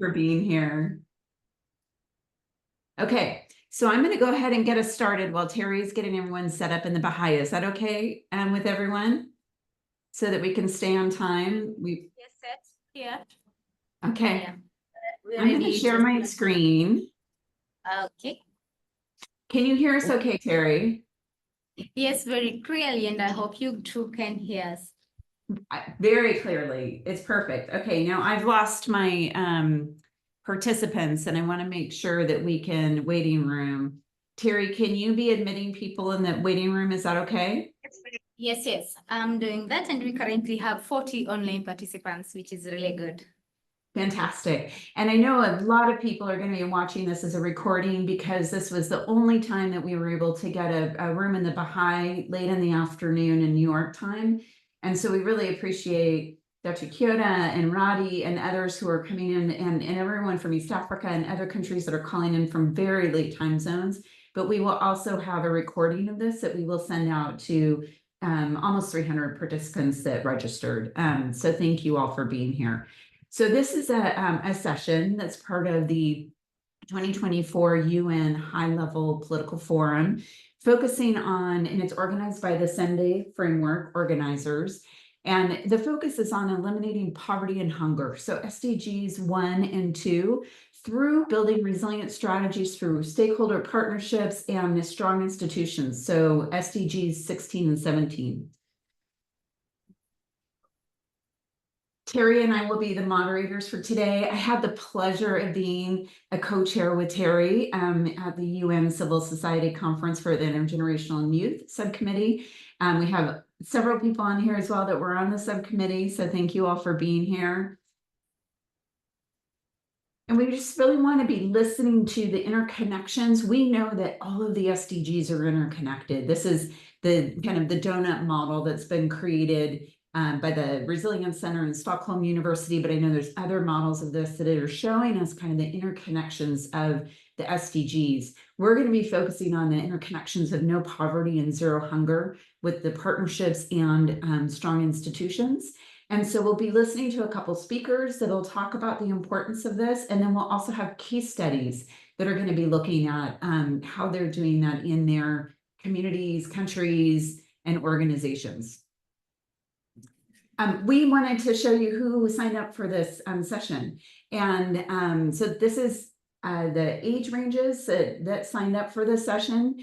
for being here. Okay, so I'm going to go ahead and get us started while Terry's getting everyone set up in the Baha'i. Is that okay with everyone? So that we can stay on time? Yes, set. Yeah. Okay. Yeah. I'm going to share my screen. Okay. Can you hear us okay, Terry? Yes, very clearly, and I hope you too can hear us. Very clearly. It's perfect. Okay, now I've lost my participants and I want to make sure that we can waiting room. Terry, can you be admitting people in the waiting room? Is that okay? Yes, I'm doing that, and we currently have 40 online participants, which is really good. Fantastic. And I know a lot of people are going to be watching this as a recording because this was the only time that we were able to get a room in the Baha'i late in the afternoon in New York time. And so we really appreciate Dr. Kyoda and Radi and others who are coming in, and everyone from East Africa and other countries that are calling in from very late time zones. But we will also have a recording of this that we will send out to almost 300 participants that registered. So thank you all for being here. So this is a session that's part of the 2024 UN High-Level Political Forum, focusing on, and it's organized by the Sunday Framework organizers, and the focus is on eliminating poverty and hunger. So SDGs 1 and 2, through building resilient strategies through stakeholder partnerships and strong institutions. So SDGs 16 and 17. Terry and I will be the moderators for today. I had the pleasure of being a co-chair with Terry at the UN Civil Society Conference for the Intergenerational and Youth Subcommittee. We have several people on here as well that were on the subcommittee, so thank you all for being here. And we just really want to be listening to the interconnections. We know that all of the SDGs are interconnected. This is the kind of the donut model that's been created by the Resilience Center in Stockholm University, but I know there's other models of this that are showing us kind of the interconnections of the SDGs. We're going to be focusing on the interconnections of no poverty and zero hunger with the partnerships and strong institutions. And so we'll be listening to a couple speakers that'll talk about the importance of this, and then we'll also have case studies that are going to be looking at how they're doing that in their communities, countries, and organizations. We wanted to show you who signed up for this session. And so this is the age ranges that signed up for this session.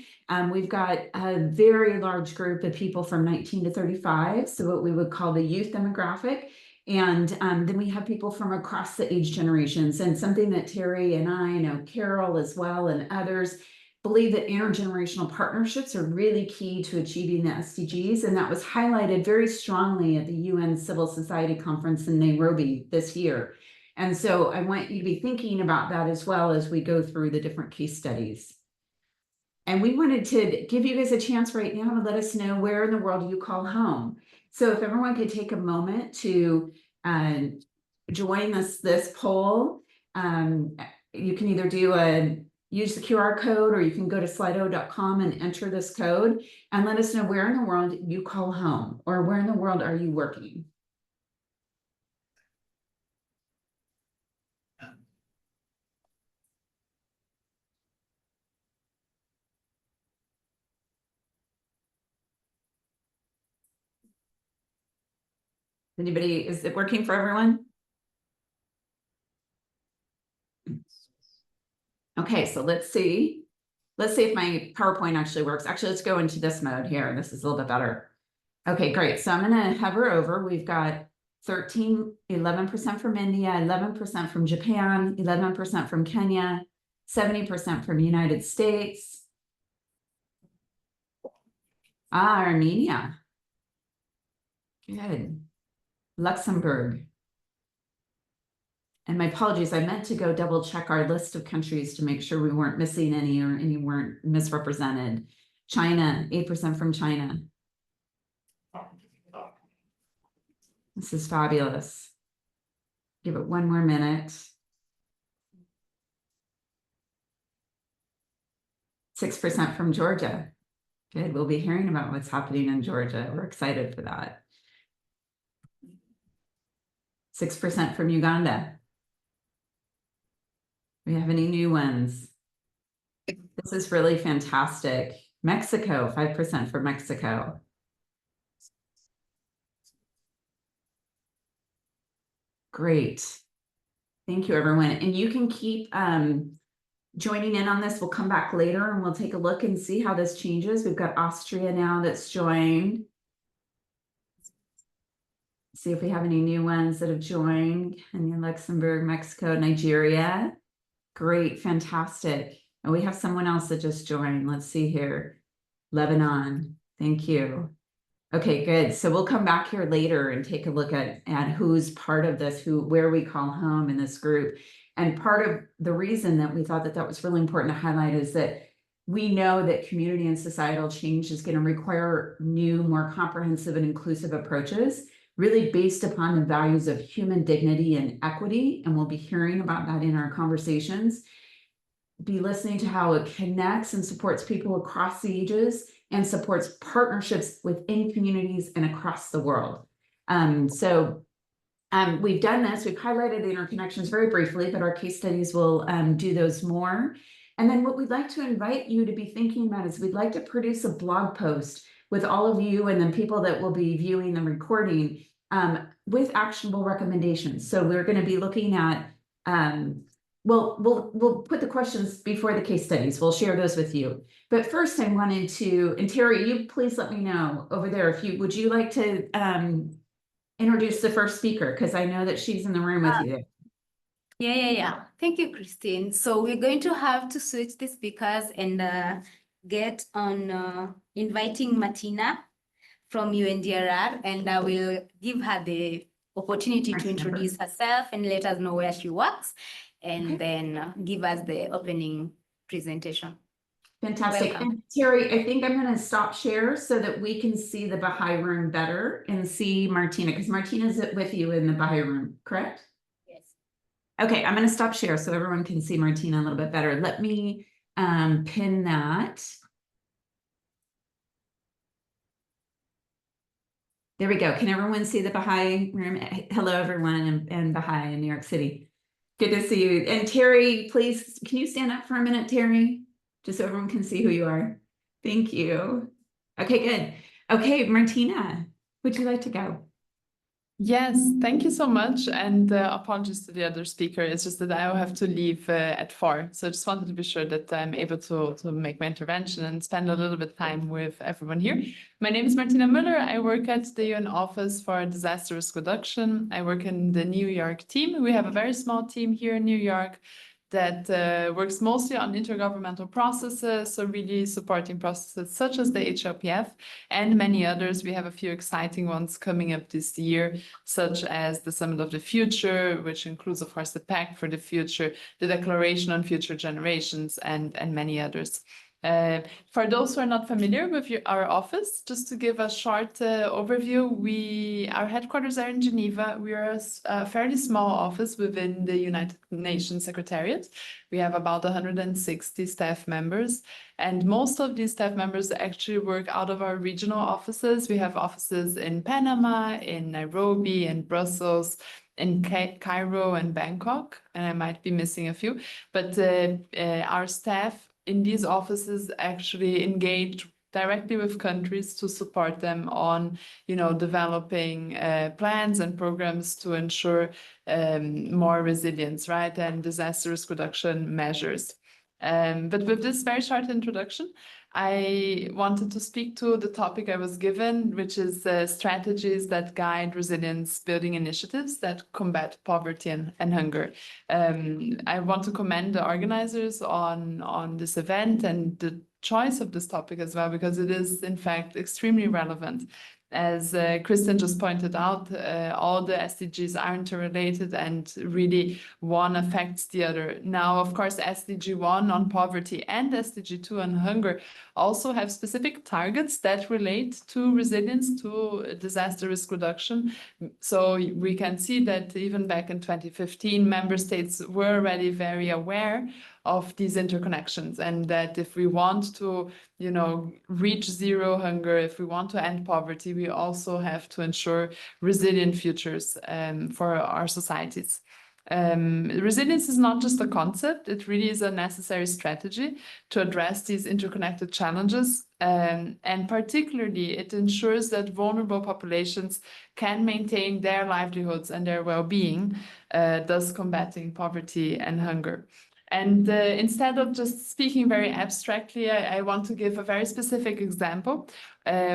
We've got a very large group of people from 19 to 35, so what we would call the youth demographic. And then we have people from across the age generations, and something that Terry and I know Carol as well and others believe that intergenerational partnerships are really key to achieving the SDGs, and that was highlighted very strongly at the UN Civil Society Conference in Nairobi this year. And so I want you to be thinking about that as well as we go through the different case studies. And we wanted to give you guys a chance right now to let us know where in the world you call home. So if everyone could take a moment to join this poll, you can either use the QR code, or you can go to slido.com and enter this code and let us know where in the world you call home, or where in the world are you working. Anybody, is it working for everyone? Okay, so let's see. Let's see if my PowerPoint actually works. Actually, let's go into this mode here. This is a little bit better. Okay, great. So I'm going to hover over. We've got 11% from India, 11% from Japan, 11% from Kenya, 70% from United States. Armenia. Good. Luxembourg. And my apologies, I meant to go double check our list of countries to make sure we weren't missing any or any weren't misrepresented. China, 8% from China. This is fabulous. Give it one more minute. 6% from Georgia. Good, we'll be hearing about what's happening in Georgia. We're excited for that. 6% from Uganda. we have any new ones? This is really fantastic. Mexico, 5% for Mexico. Great. Thank you, everyone. And you can keep joining in on this. We'll come back later and we'll take a look and see how this changes. We've got Austria now that's joined. See if we have any new ones that have joined. Kenya, Luxembourg, Mexico, Nigeria. Great, fantastic. And we have someone else that just joined. Let's see here. Lebanon. Thank you. Okay, good. So we'll come back here later and take a look at who's part of this, where we call home in this group. And part of the reason that we thought that that was really important to highlight is that we know that community and societal change is going to require new, more comprehensive and inclusive approaches, really based upon the values of human dignity and equity. And we'll be hearing about that in our conversations. Be listening to how it connects and supports people across the ages and supports partnerships within communities and across the world. We've done this, we've highlighted the interconnections very briefly, but our case studies will do those more. And then what we'd like to invite you to be thinking about is we'd like to produce a blog post with all of you and then people that will be viewing the recording with actionable recommendations. So we're going to be looking at we'll put the questions before the case studies. We'll share those with you. But first I wanted to, and Terry, you please let me know over there if would you like to introduce the first speaker? Because I know that she's in the room with you. Yeah. Thank you, Christine. So we're going to have to switch the speakers and get on inviting Martina from UNDRR, and I will give her the opportunity to introduce herself and let us know where she works, and then give us the opening presentation. Fantastic. And Terry, I think I'm going to stop share so that we can see the Baha'i room better and see Martina, because Martina's with you in the Baha'i room, correct? Yes. Okay, I'm going to stop share so everyone can see Martina a little bit better. Let me pin that. There we go. Can everyone see the Baha'i room? Hello, everyone, and Baha'i in New York City. Good to see you. And Terry, please, can you stand up for a minute, Terry? Just so everyone can see who you are. Thank you. Okay, good. Okay, Martina, would you like to go? Yes, thank you so much. And apologies to the other speaker. It's just that I have to leave at 4. So I just wanted to be sure that I'm able to make my intervention and spend a little bit of time with everyone here. My name is Martina Müller. I work at the UN Office for Disaster Risk Reduction. I work in the New York team. We have a very small team here in New York that works mostly on intergovernmental processes, so really supporting processes such as the HLPF and many others. We have a few exciting ones coming up this year, such as the Summit of the Future, which includes, of course, the Pact for the Future, the Declaration on Future Generations, and many others. For those who are not familiar with our office, just to give a short overview, our headquarters are in Geneva. We are a fairly small office within the United Nations Secretariat. We have about 160 staff members, and most of these staff members actually work out of our regional offices. We have offices in Panama, in Nairobi, in Brussels, in Cairo and Bangkok, and I might be missing a few, but our staff in these offices actually engage directly with countries to support them on, developing plans and programs to ensure more resilience, right, and disaster risk reduction measures. But with this very short introduction, I wanted to speak to the topic I was given, which is strategies that guide resilience building initiatives that combat poverty and hunger. I want to commend the organizers on this event and the choice of this topic as well, because it is in fact extremely relevant. As Kristen just pointed out, all the SDGs are interrelated and really one affects the other. Now, of course, SDG 1 on poverty and SDG 2 on hunger also have specific targets that relate to resilience, to disaster risk reduction. So we can see that even back in 2015, member states were already very aware of these interconnections, and that if we want to reach zero hunger, if we want to end poverty, we also have to ensure resilient futures for our societies. Resilience is not just a concept, it really is a necessary strategy to address these interconnected challenges. And particularly, it ensures that vulnerable populations can maintain their livelihoods and their well-being, thus combating poverty and hunger. And instead of just speaking very abstractly, I want to give a very specific example,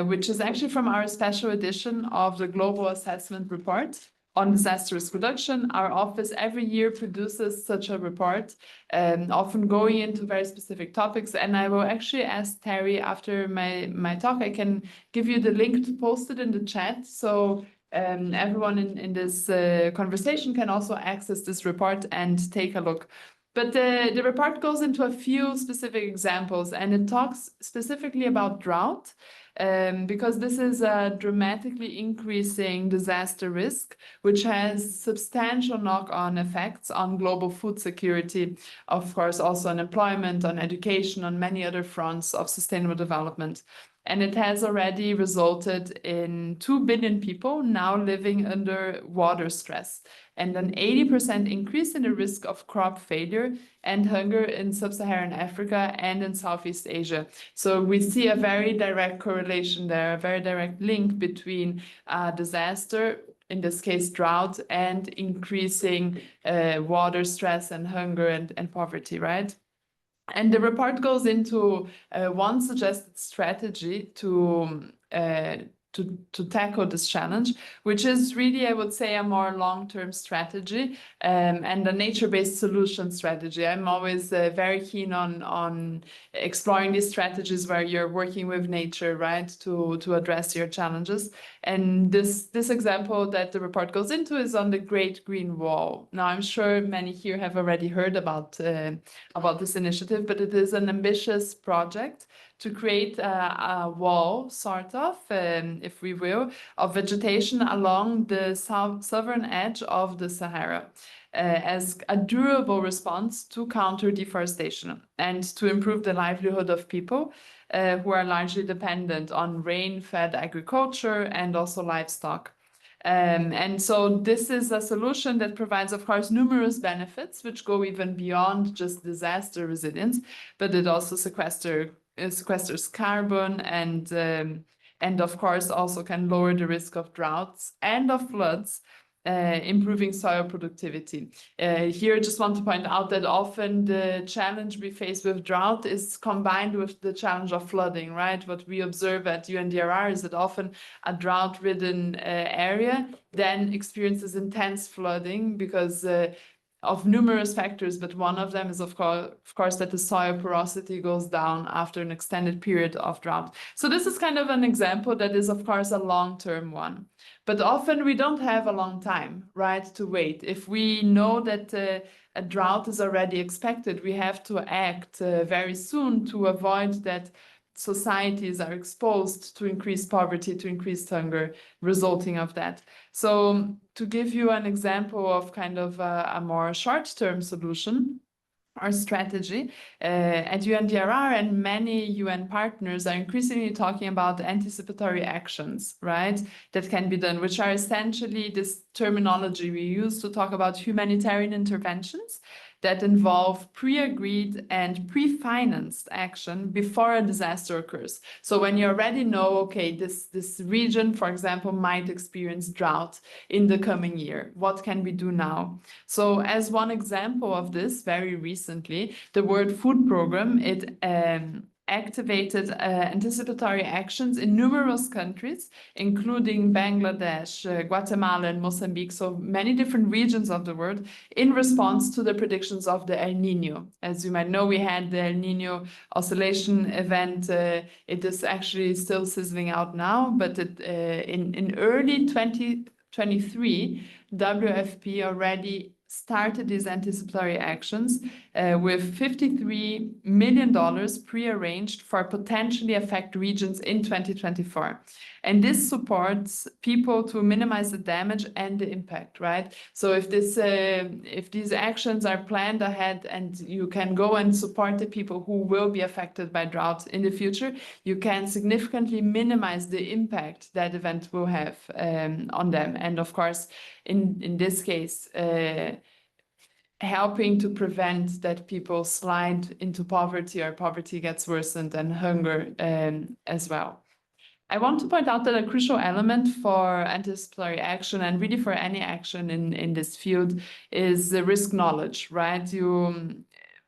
which is actually from our special edition of the Global Assessment Report on Disaster Risk Reduction. Our office every year produces such a report, often going into very specific topics. And I will actually ask Terry after my talk, I can give you the link to post it in the chat. So everyone in this conversation can also access this report and take a look. But the report goes into a few specific examples, and it talks specifically about drought, because this is a dramatically increasing disaster risk, which has substantial knock-on effects on global food security, of course, also on employment, on education, on many other fronts of sustainable development. And it has already resulted in 2 billion people now living under water stress, and an 80% increase in the risk of crop failure and hunger in sub-Saharan Africa and in Southeast Asia. So we see a very direct correlation there, a very direct link between disaster, in this case drought, and increasing water stress and hunger and poverty, right? And the report goes into one suggested strategy to tackle this challenge, which is really, I would say, a more long-term strategy and a nature-based solution strategy. I'm always very keen on exploring these strategies where you're working with nature, right, to address your challenges. And this example that the report goes into is on the Great Green Wall. Now, I'm sure many here have already heard about this initiative, but it is an ambitious project to create a wall, sort of, if we will, of vegetation along the southern edge of the Sahara as a durable response to counter deforestation and to improve the livelihood of people who are largely dependent on rain-fed agriculture and also livestock. And so this is a solution that provides, of course, numerous benefits, which go even beyond just disaster resilience, but it also sequesters carbon and of course also can lower the risk of droughts and of floods, improving soil productivity. Here I just want to point out that often the challenge we face with drought is combined with the challenge of flooding, right? What we observe at UNDRR is that often a drought-ridden area then experiences intense flooding because of numerous factors, but one of them is of course that the soil porosity goes down after an extended period of drought. So this is kind of an example that is of course a long-term one, but often we don't have a long time, right, to wait. If we know that a drought is already expected, we have to act very soon to avoid that societies are exposed to increased poverty, to increased hunger resulting of that. So to give you an example of kind of a more short-term solution, our strategy at UNDRR and many UN partners are increasingly talking about anticipatory actions, right, that can be done, which are essentially this terminology we use to talk about humanitarian interventions that involve pre-agreed and pre-financed action before a disaster occurs. So when you already know, okay, this region, for example, might experience drought in the coming year, what can we do now? So as one example of this, very recently, the World Food Programme, it activated anticipatory actions in numerous countries, including Bangladesh, Guatemala, and Mozambique, so many different regions of the world, in response to the predictions of the El Nino. As you might know, we had the El Nino oscillation event. It is actually still sizzling out now, but in early 2023, WFP already started these anticipatory actions with $53 million pre-arranged for potentially affected regions in 2024. And this supports people to minimize the damage and the impact, right? So if these actions are planned ahead and you can go and support the people who will be affected by drought in the future, you can significantly minimize the impact that event will have on them. And of course, in this case, helping to prevent that people slide into poverty or poverty gets worsened and hunger as well. I want to point out that a crucial element for anticipatory action and really for any action in this field is the risk knowledge, right?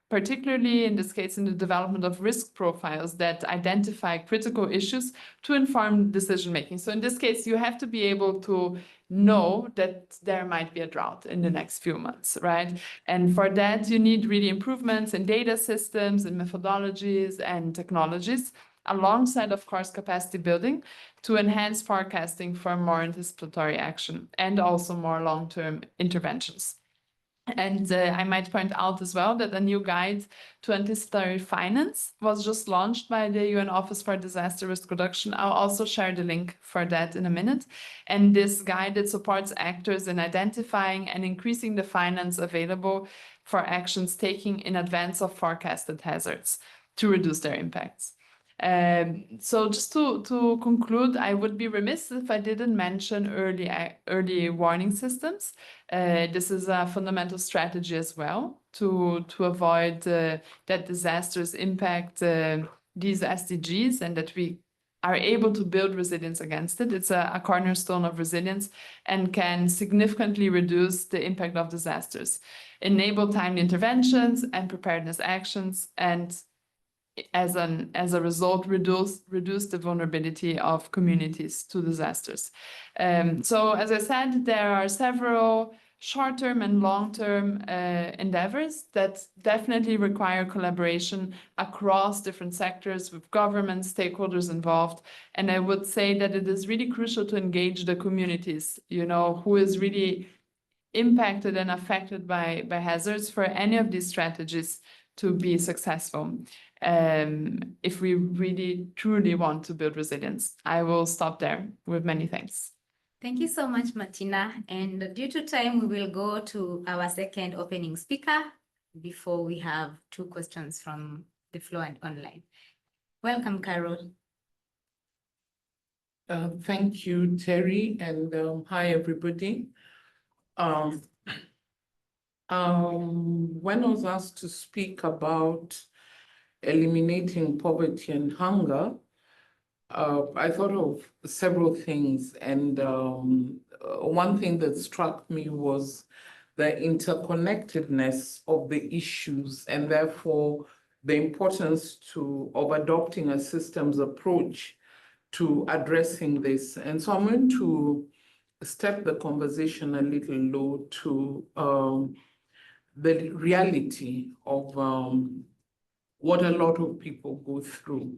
Particularly in this case, in the development of risk profiles that identify critical issues to inform decision-making. So in this case, you have to be able to know that there might be a drought in the next few months, right? And for that, you need really improvements in data systems and methodologies and technologies, alongside, of course, capacity building to enhance forecasting for more anticipatory action and also more long-term interventions. And I might point out as well that a new guide to anticipatory finance was just launched by the UN Office for Disaster Risk Reduction. I'll also share the link for that in a minute. And this guide, it supports actors in identifying and increasing the finance available for actions taken in advance of forecasted hazards to reduce their impacts. So just to conclude, I would be remiss if I didn't mention early warning systems. This is a fundamental strategy as well to avoid that disasters impact these SDGs and that we are able to build resilience against it. It's a cornerstone of resilience and can significantly reduce the impact of disasters, enable timely interventions and preparedness actions, and as a result, reduce the vulnerability of communities to disasters. So as I said, there are several short-term and long-term endeavors that definitely require collaboration across different sectors with government stakeholders involved. And I would say that it is really crucial to engage the communities, who is really impacted and affected by hazards for any of these strategies to be successful. If we really truly want to build resilience. I will stop there with many thanks. Thank you so much, Martina. And due to time, we will go to our second opening speaker before we have 2 questions from the floor and online. Welcome, Carol. Thank you, Terry, and hi, everybody. When I was asked to speak about eliminating poverty and hunger, I thought of several things. And one thing that struck me was the interconnectedness of the issues and therefore the importance of adopting a systems approach to addressing this. And so I'm going to step the conversation a little low to the reality of what a lot of people go through.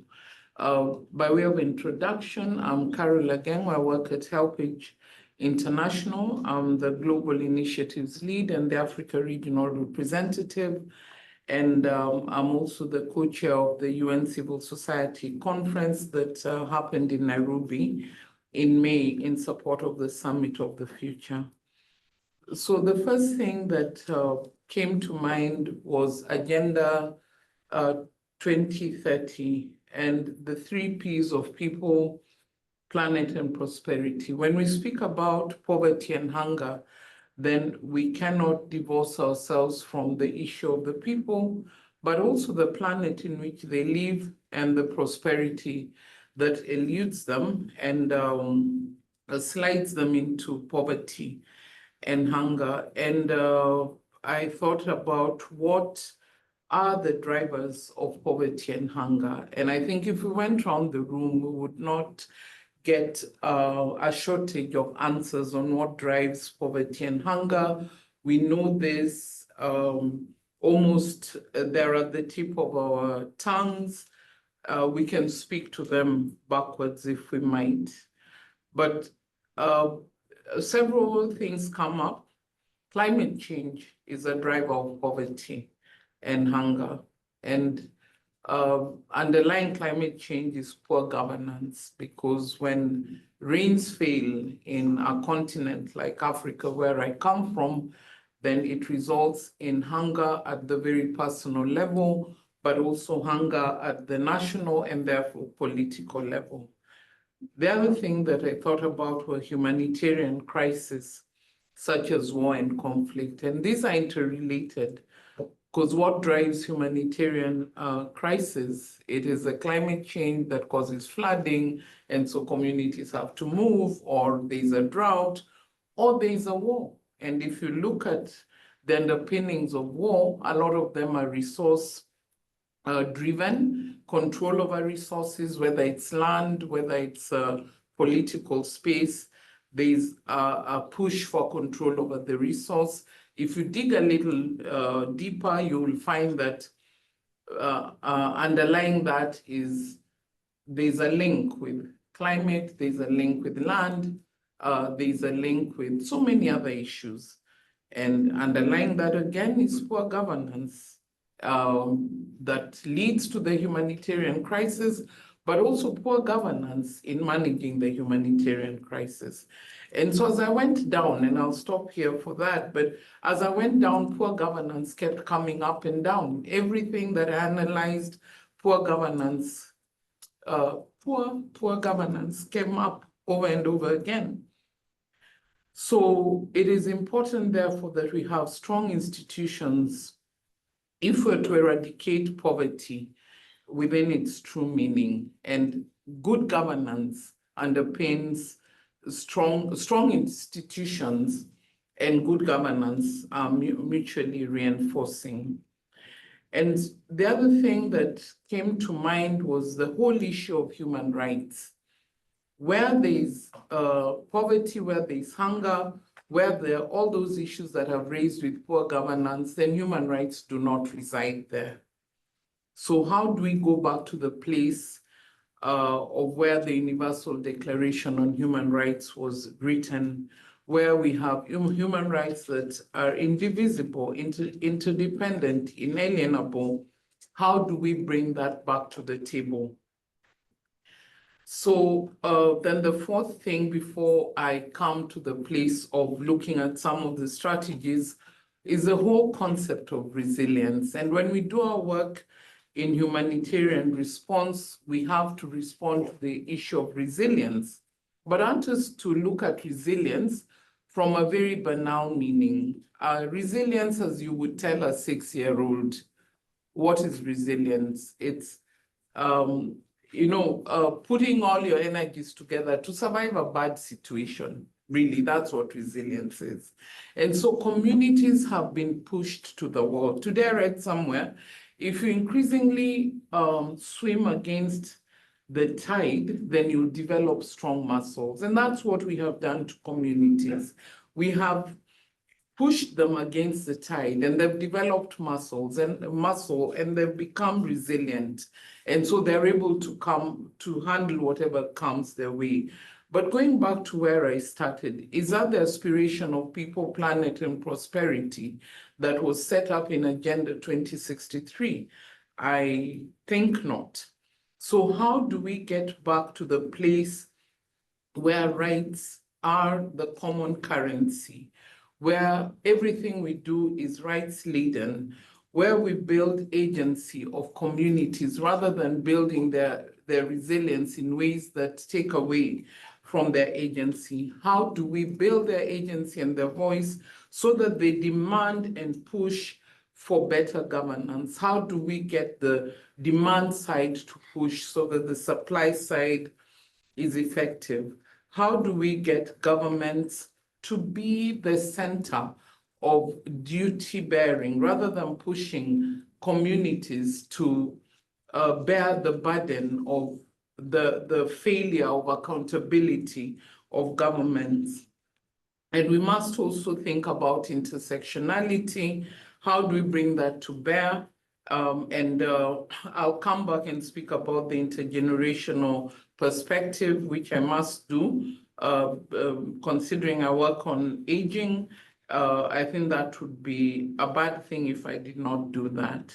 By way of introduction, I'm Carol Ageng. I work at HelpAge International. I'm the Global Initiatives Lead and the Africa Regional Representative. And I'm also the co-chair of the UN Civil Society Conference that happened in Nairobi in May in support of the Summit of the Future. So the first thing that came to mind was Agenda 2030 and the 3 Ps of people, planet, and prosperity. When we speak about poverty and hunger, then we cannot divorce ourselves from the issue of the people, but also the planet in which they live and the prosperity that eludes them and slides them into poverty and hunger. And I thought about what are the drivers of poverty and hunger. And I think if we went around the room, we would not get a shortage of answers on what drives poverty and hunger. We know this almost, they're at the tip of our tongues. We can speak to them backwards if we might. But several things come up. Climate change is a driver of poverty and hunger. And underlying climate change is poor governance, because when rains fail in a continent like Africa, where I come from, then it results in hunger at the very personal level, but also hunger at the national and therefore political level. The other thing that I thought about were humanitarian crises, such as war and conflict. And these are interrelated because what drives humanitarian crisis, it is a climate change that causes flooding, and so communities have to move, or there's a drought, or there's a war. And if you look at the underpinnings of war, a lot of them are resource driven, control over resources, whether it's land, whether it's political space. There's a push for control over the resource. If you dig a little deeper, you will find that underlying that is there's a link with climate, there's a link with land, there's a link with so many other issues. And underlying that again is poor governance that leads to the humanitarian crisis, but also poor governance in managing the humanitarian crisis. And so as I went down, and I'll stop here for that, but as I went down, poor governance kept coming up and down. Everything that I analyzed, poor governance, poor governance came up over and over again. So it is important, therefore, that we have strong institutions if we're to eradicate poverty within its true meaning. And good governance underpins strong institutions, and good governance are mutually reinforcing. And the other thing that came to mind was the whole issue of human rights. Where there's poverty, where there's hunger, where there are all those issues that have raised with poor governance, then human rights do not reside there. So how do we go back to the place of where the Universal Declaration on Human Rights was written, where we have human rights that are indivisible, interdependent, inalienable? How do we bring that back to the table? So then the fourth thing, before I come to the place of looking at some of the strategies, is the whole concept of resilience. And when we do our work in humanitarian response, we have to respond to the issue of resilience. But I want us to look at resilience from a very banal meaning. Resilience, as you would tell a 6-year-old, what is resilience? It's putting all your energies together to survive a bad situation. Really, that's what resilience is. And so communities have been pushed to the wall. Today I read somewhere, if you increasingly swim against the tide, then you develop strong muscles. And that's what we have done to communities. We have pushed them against the tide, and they've developed muscle, and they've become resilient. And so they're able to come to handle whatever comes their way. But going back to where I started, is that the aspiration of people, planet, and prosperity that was set up in Agenda 2063? I think not. So how do we get back to the place where rights are the common currency, where everything we do is rights-laden, where we build agency of communities rather than building their resilience in ways that take away from their agency? How do we build their agency and their voice so that they demand and push for better governance? How do we get the demand side to push so that the supply side is effective? How do we get governments to be the center of duty bearing rather than pushing communities to bear the burden of the failure of accountability of governments? And we must also think about intersectionality. How do we bring that to bear? I'll come back and speak about the intergenerational perspective, which I must do. Considering I work on aging, I think that would be a bad thing if I did not do that.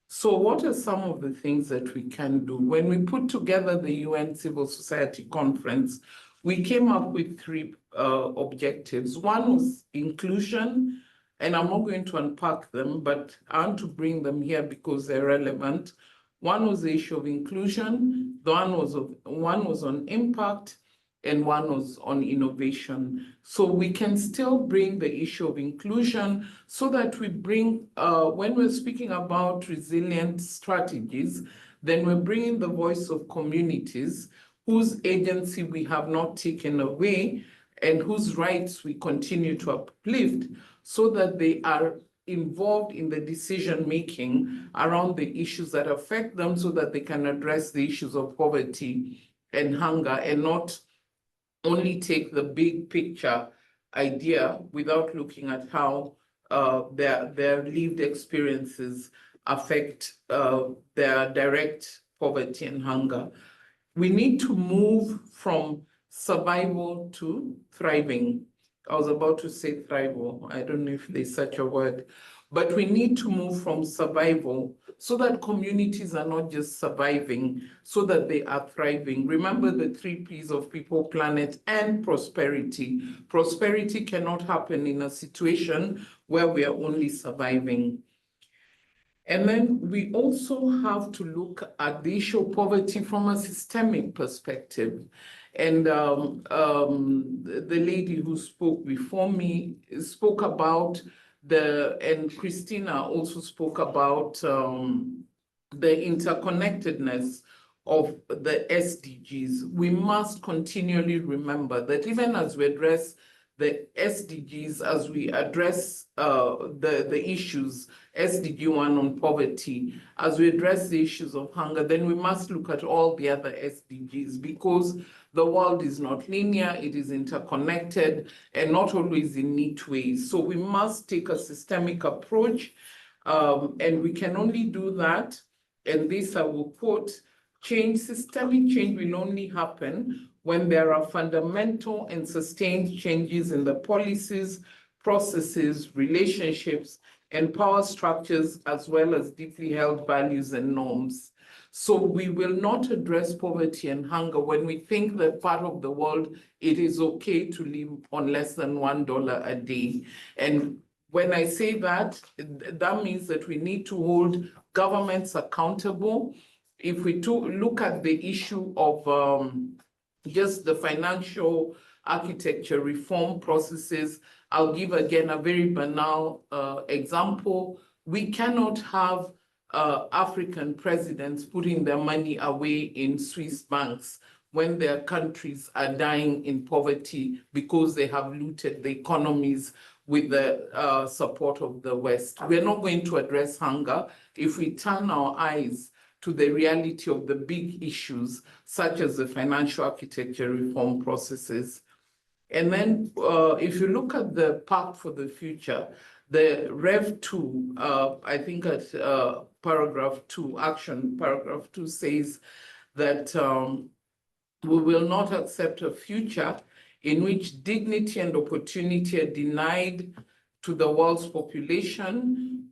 So what are some of the things that we can do? When we put together the UN Civil Society Conference, we came up with 3 objectives. One was inclusion, and I'm not going to unpack them, but I want to bring them here because they're relevant. One was the issue of inclusion, one was on impact, and one was on innovation. So we can still bring the issue of inclusion so that we bring, when we're speaking about resilient strategies, then we're bringing the voice of communities whose agency we have not taken away and whose rights we continue to uplift so that they are involved in the decision-making around the issues that affect them so that they can address the issues of poverty and hunger and not only take the big picture idea without looking at how their lived experiences affect their direct poverty and hunger. We need to move from survival to thriving. I was about to say thrival. I don't know if there's such a word, but we need to move from survival so that communities are not just surviving, so that they are thriving. Remember the 3 Ps of people, planet, and prosperity. Prosperity cannot happen in a situation where we are only surviving. And then we also have to look at the issue of poverty from a systemic perspective. And the lady who spoke before me spoke about and Christina also spoke about the interconnectedness of the SDGs. We must continually remember that even as we address the SDGs, as we address the issues, SDG 1 on poverty, as we address the issues of hunger, then we must look at all the other SDGs because the world is not linear, it is interconnected and not always in neat ways. So we must take a systemic approach and we can only do that, and this I will quote, systemic change will only happen when there are fundamental and sustained changes in the policies, processes, relationships, and power structures, as well as deeply held values and norms. So we will not address poverty and hunger when we think that part of the world, it is okay to live on less than $1 a day. And when I say that, that means that we need to hold governments accountable. If we look at the issue of just the financial architecture reform processes, I'll give again a very banal example. We cannot have African presidents putting their money away in Swiss banks when their countries are dying in poverty because they have looted the economies with the support of the West. We're not going to address hunger if we turn our eyes to the reality of the big issues, such as the financial architecture reform processes. And then if you look at the path for the future, the Rev 2, I think at paragraph 2, action paragraph 2 says that we will not accept a future in which dignity and opportunity are denied to the world's population.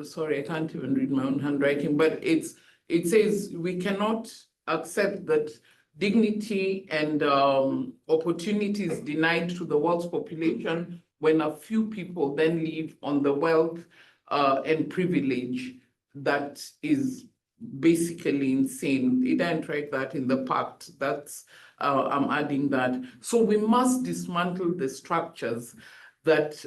Sorry, I can't even read my own handwriting, but it says we cannot accept that dignity and opportunities denied to the world's population when a few people then live on the wealth and privilege that is basically insane. They didn't write that in the pact. That's I'm adding that. So we must dismantle the structures that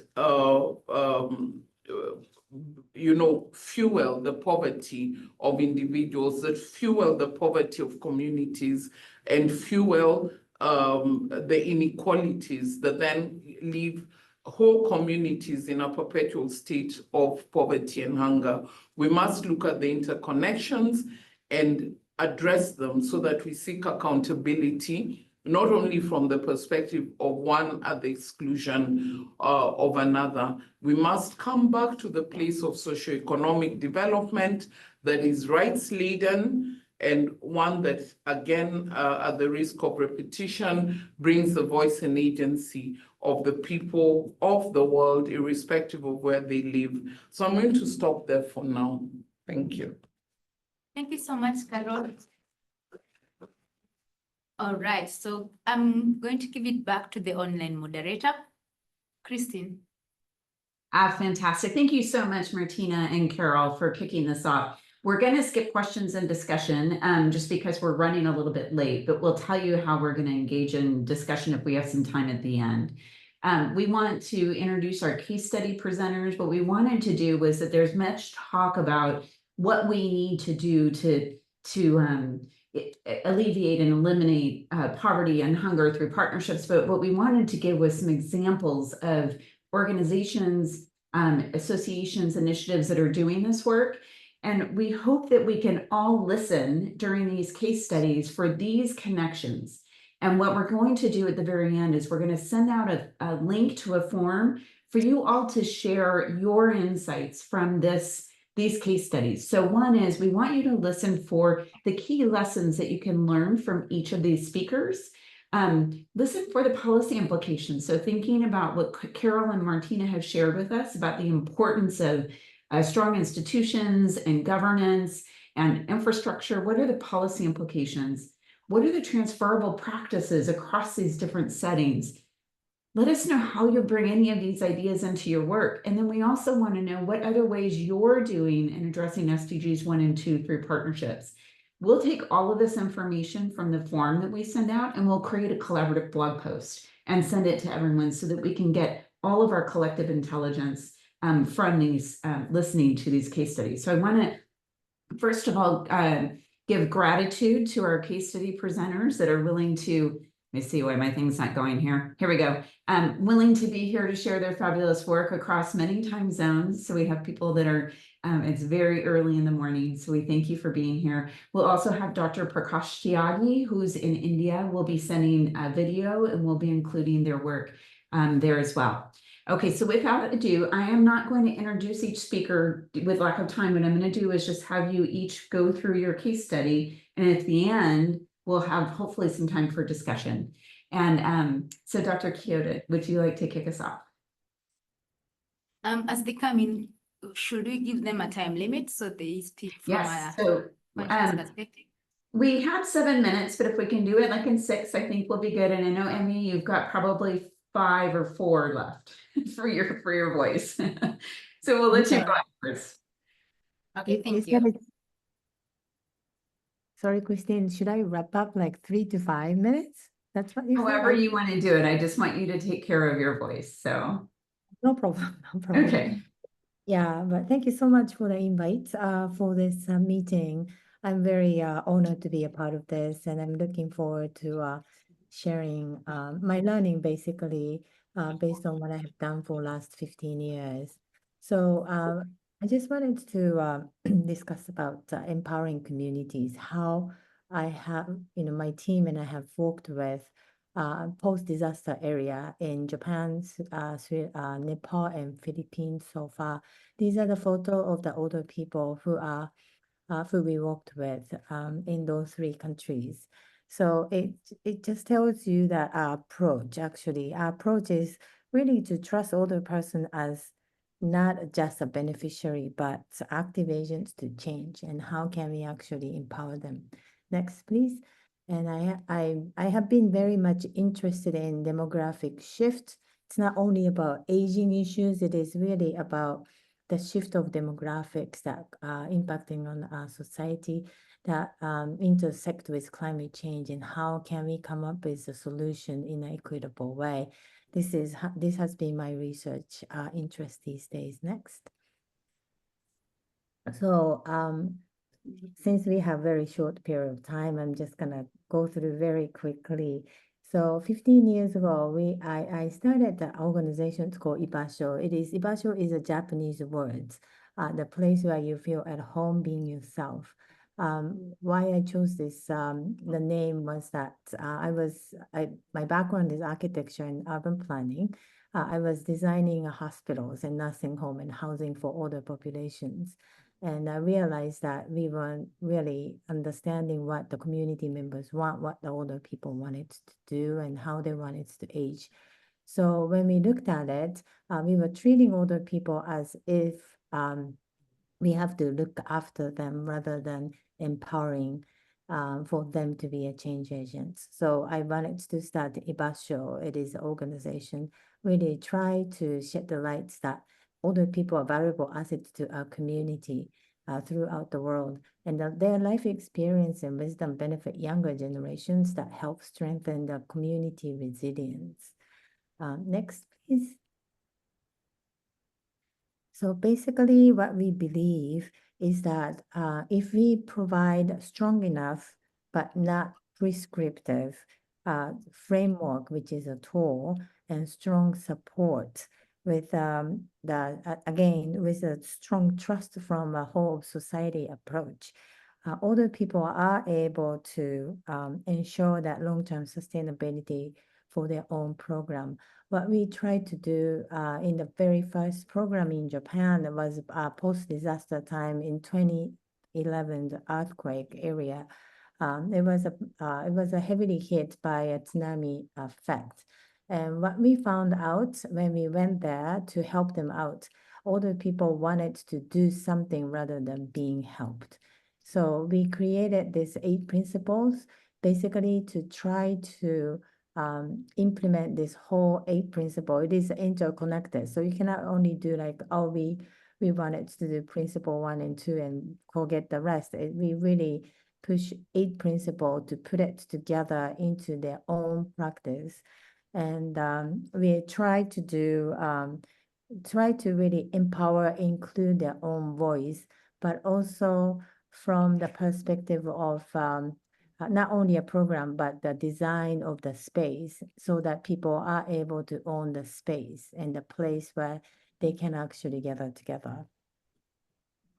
fuel the poverty of individuals, that fuel the poverty of communities, and fuel the inequalities that then leave whole communities in a perpetual state of poverty and hunger. We must look at the interconnections and address them so that we seek accountability, not only from the perspective of one at the exclusion of another. We must come back to the place of socioeconomic development that is rights-laden and one that, again, at the risk of repetition, brings the voice and agency of the people of the world, irrespective of where they live. So I'm going to stop there for now. Thank you. Thank you so much, Carol. All right, so I'm going to give it back to the online moderator, Christine. Fantastic. Thank you so much, Martina and Carol, for kicking this off. We're going to skip questions and discussion just because we're running a little bit late, but we'll tell you how we're going to engage in discussion if we have some time at the end. We want to introduce our case study presenters. What we wanted to do was that there's much talk about what we need to do to alleviate and eliminate poverty and hunger through partnerships. But what we wanted to give was some examples of organizations, associations, initiatives that are doing this work. And we hope that we can all listen during these case studies for these connections. And what we're going to do at the very end is we're going to send out a link to a form for you all to share your insights from these case studies. So one is we want you to listen for the key lessons that you can learn from each of these speakers. Listen for the policy implications. So thinking about what Carol and Martina have shared with us about the importance of strong institutions and governance and infrastructure. What are the policy implications? What are the transferable practices across these different settings? Let us know how you bring any of these ideas into your work. And then we also want to know what other ways you're doing in addressing SDGs 1 and 2 through partnerships. We'll take all of this information from the form that we send out and we'll create a collaborative blog post and send it to everyone so that we can get all of our collective intelligence from these listening to these case studies. So I want to, first of all, give gratitude to our case study presenters that are willing to, let me see why my thing's not going here. Here we go. Willing to be here to share their fabulous work across many time zones. So we have people that are, it's very early in the morning. So we thank you for being here. We'll also have Dr. Prakash Tyagi, who's in India. We'll be sending a video and we'll be including their work there as well. Okay, so without ado, I am not going to introduce each speaker with lack of time. What I'm going to do is just have you each go through your case study. And at the end, we'll have hopefully some time for discussion. And so Dr. Kyoto, would you like to kick us off? As they come in, should we give them a time limit so they speak from Yes, a so perspective? we have 7 minutes, but if we can do it like in 6, I think we'll be good. And I know, Emmy, you've got probably 5 or 4 left for your voice. So we'll let you go first. Okay, thank said you. it- Sorry, Christine, should I wrap up like 3 to 5 minutes? That's what you said? However you want to do it. I just want you to take care of your voice. So, No problem, no problem. okay. Yeah, but thank you so much for the invite for this meeting. I'm very honored to be a part of this, and I'm looking forward to sharing my learning basically based on what I have done for last 15 years. So I just wanted to discuss about empowering communities, how I have, my team and I have worked with post-disaster area in Japan, Nepal, and Philippines so far. These are the photo of the older people who we worked with in those 3 countries. So it just tells you that our approach is really to trust older person as not just a beneficiary, but active agents to change, and how can we actually empower them. Next, please. And I have been very much interested in demographic shift. It's not only about aging issues, it is really about the shift of demographics that are impacting on our society that intersect with climate change, and how can we come up with a solution in an equitable way. This has been my research interest these days. Next. So since we have very short period of time, I'm just gonna go through very quickly. So 15 years ago, I started the organization called Ibasho. Ibasho is a Japanese word, the place where you feel at home being yourself. Why I chose this, the name was that my background is architecture and urban planning. I was designing hospitals and nursing home and housing for older populations. And I realized that we weren't really understanding what the community members want, what the older people wanted to do, and how they wanted to age. So when we looked at it, we were treating older people as if we have to look after them rather than empowering for them to be a change agent. So I wanted to start Ibasho. It is an organization really try to shed the light that older people are valuable assets to our community. throughout the world. And their life experience and wisdom benefit younger generations that help strengthen the community resilience. Next, please. So basically, what we believe is that if we provide strong enough but not prescriptive framework, which is a tool, and strong support with again with a strong trust from a whole society approach, older people are able to ensure that long-term sustainability for their own program. What we tried to do in the very first program in Japan was post-disaster time in 2011, the earthquake area. It was a heavily hit by a tsunami effect. And what we found out when we went there to help them out, older people wanted to do something rather than being helped. So we created these 8 principles, basically to try to implement this whole 8 principle. It is interconnected. So you cannot only do like, oh, we wanted to do principle 1 and 2 and forget the rest. We really push 8 principle to put it together into their own practice. And we try to do, try to really empower, include their own voice, but also from the perspective of not only a program, but the design of the space so that people are able to own the space and the place where they can actually gather together.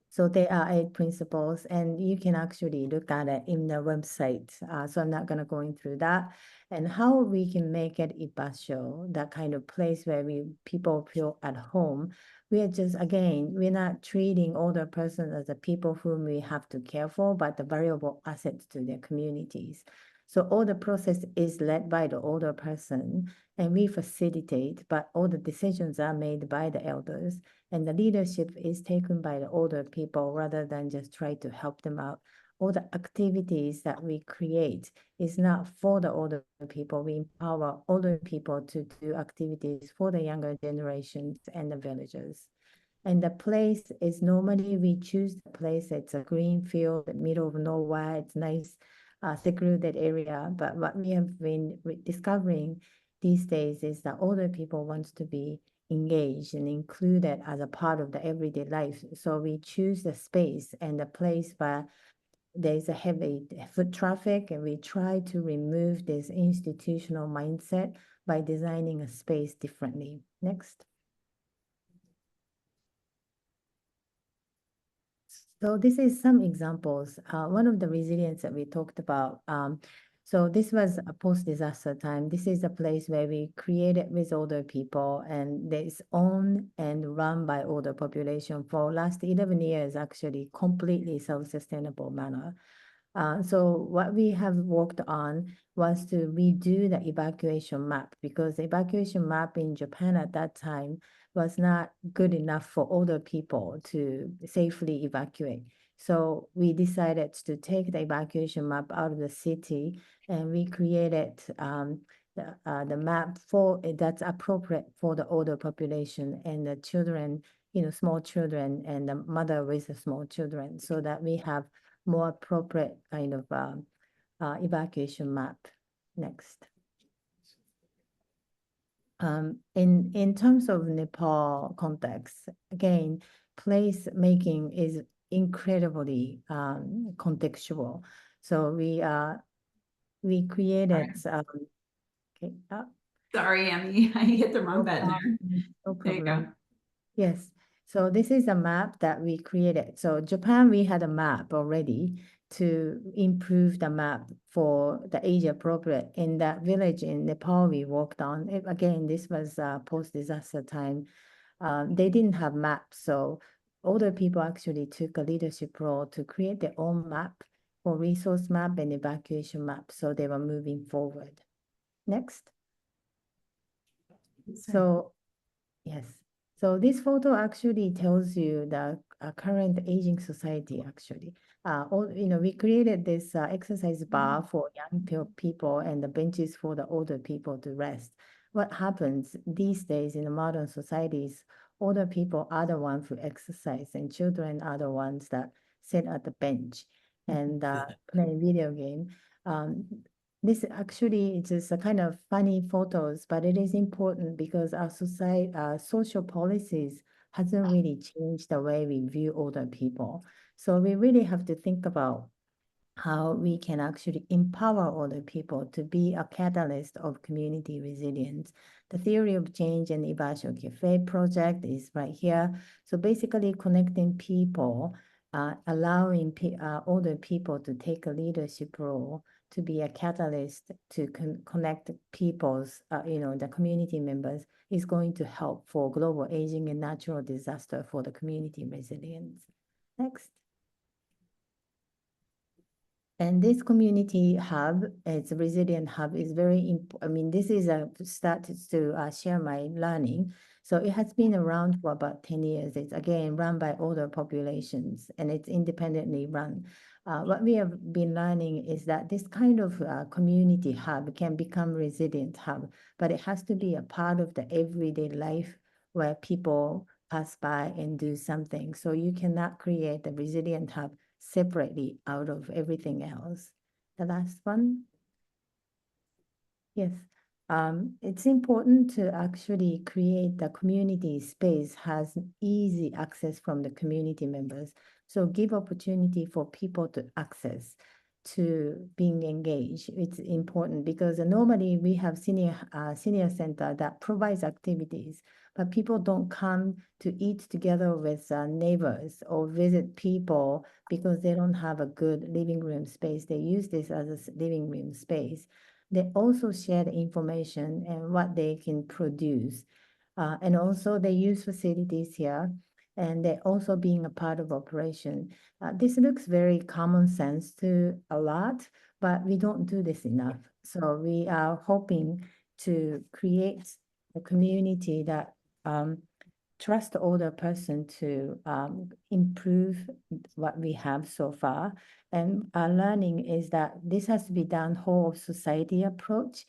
So there are 8 principles, and you can actually look at it in the website. So I'm not going to go through that. And how we can make it ibasho, that kind of place where people feel at home. We are just, again, we're not treating older persons as the people whom we have to care for, but the valuable assets to their communities. So all the process is led by the older person, and we facilitate, but all the decisions are made by the elders. And the leadership is taken by the older people rather than just try to help them out. All the activities that we create is not for the older people. We empower older people to do activities for the younger generations and the villagers. And the place is normally we choose the place. It's a green field, middle of nowhere. It's nice, secluded area. But what we have been discovering these days is that older people wants to be engaged and included as a part of the everyday life. So we choose the space and the place where there's a heavy foot traffic, and we try to remove this institutional mindset by designing a space differently. Next. So this is some examples. One of the resilience that we talked about. So this was a post-disaster time. This is a place where we created with older people, and it's owned and run by older population for last 11 years, actually completely self-sustainable manner. So what we have worked on was to redo the evacuation map, because the evacuation map in Japan at that time was not good enough for older people to safely evacuate. So we decided to take the evacuation map out of the city, and we created the map for that's appropriate for the older population and the children, small children and the mother with the small children, so that we have more appropriate kind of evacuation map. Next. In terms of Nepal context, again, place making is incredibly contextual. So we created okay. Sorry, Emmy, I hit the wrong button there. No There you go. problem. Yes. So this is a map that we created. So Japan, we had a map already to improve the map for the age appropriate. In that village in Nepal, we worked on it. Again, this was post-disaster time. They didn't have maps, so older people actually took a leadership role to create their own map for resource map and evacuation map. So they were moving forward. Next. So, yes. So this photo actually tells you the current aging society, actually. We created this exercise bar for young people and the benches for the older people to rest. What happens these days in the modern societies, older people are the ones who exercise and children are the ones that sit at the bench and play video game. This actually is just a kind of funny photos, but it is important because our society, social policies hasn't really changed the way we view older people. So we really have to think about how we can actually empower older people to be a catalyst of community resilience. The Theory of Change and Ibasho Cafe project is right here. So basically connecting people, allowing older people to take a leadership role, to be a catalyst to connect people's, the community members is going to help for global aging and natural disaster for the community resilience. Next. And this community hub, it's a resilient hub, is very important. I mean, this is a start to share my learning. So it has been around for about 10 years. It's again run by older populations and it's independently run. What we have been learning is that this kind of community hub can become resilient hub, but it has to be a part of the everyday life where people pass by and do something. So you cannot create a resilient hub separately out of everything else. The last one. Yes. It's important to actually create the community space has easy access from the community members. So give opportunity for people to access to being engaged. It's important because normally we have senior center that provides activities, but people don't come to eat together with neighbors or visit people because they don't have a good living room space. They use this as a living room space. They also share the information and what they can produce. And also they use facilities here and they're also being a part of operation. This looks very common sense to a lot, but we don't do this enough. So we are hoping to create a community that trust the older person to improve what we have so far. And our learning is that this has to be done whole of society approach.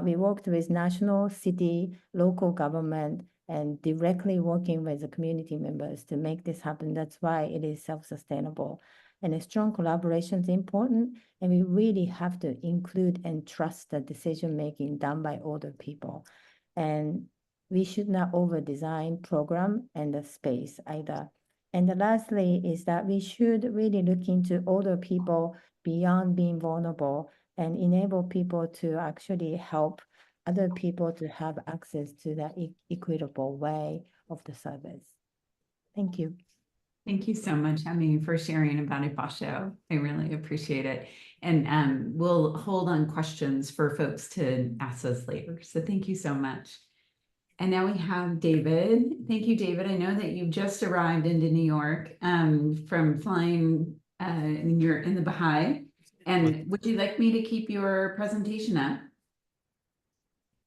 We worked with national, city, local government, and directly working with the community members to make this happen. That's why it is self-sustainable. And a strong collaboration is important, and we really have to include and trust the decision-making done by older people. And we should not over-design program and the space either. And lastly is that we should really look into older people beyond being vulnerable and enable people to actually help other people to have access to that equitable way of the service. Thank you. Thank you so much, Amy, for sharing about Ibasho. I really appreciate it. And we'll hold on questions for folks to ask us later. So thank you so much. And now we have David. Thank you, David. I know that you just arrived into New York from flying, and you're in the Baha'i. And would you like me to keep your presentation up?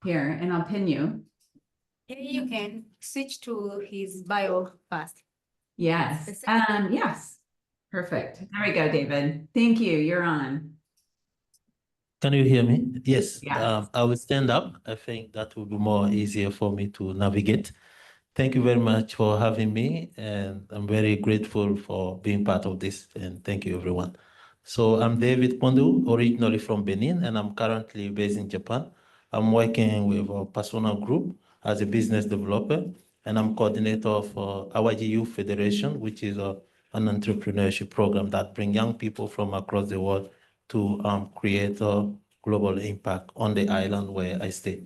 Here, and I'll pin you. You can switch to his bio first. Yes, yes. Perfect. There we go, David. Thank you. You're on. Can you hear me? Yes. Yes. I will stand up. I think that will be more easier for me to navigate. Thank you very much for having me, and I'm very grateful for being part of this, and thank you, everyone. So I'm David Pondu, originally from Benin, and I'm currently based in Japan. I'm working with a Persona Group as a business developer, and I'm coordinator of Awaji Youth Federation, which is an entrepreneurship program that brings young people from across the world to create a global impact on the island where I stay.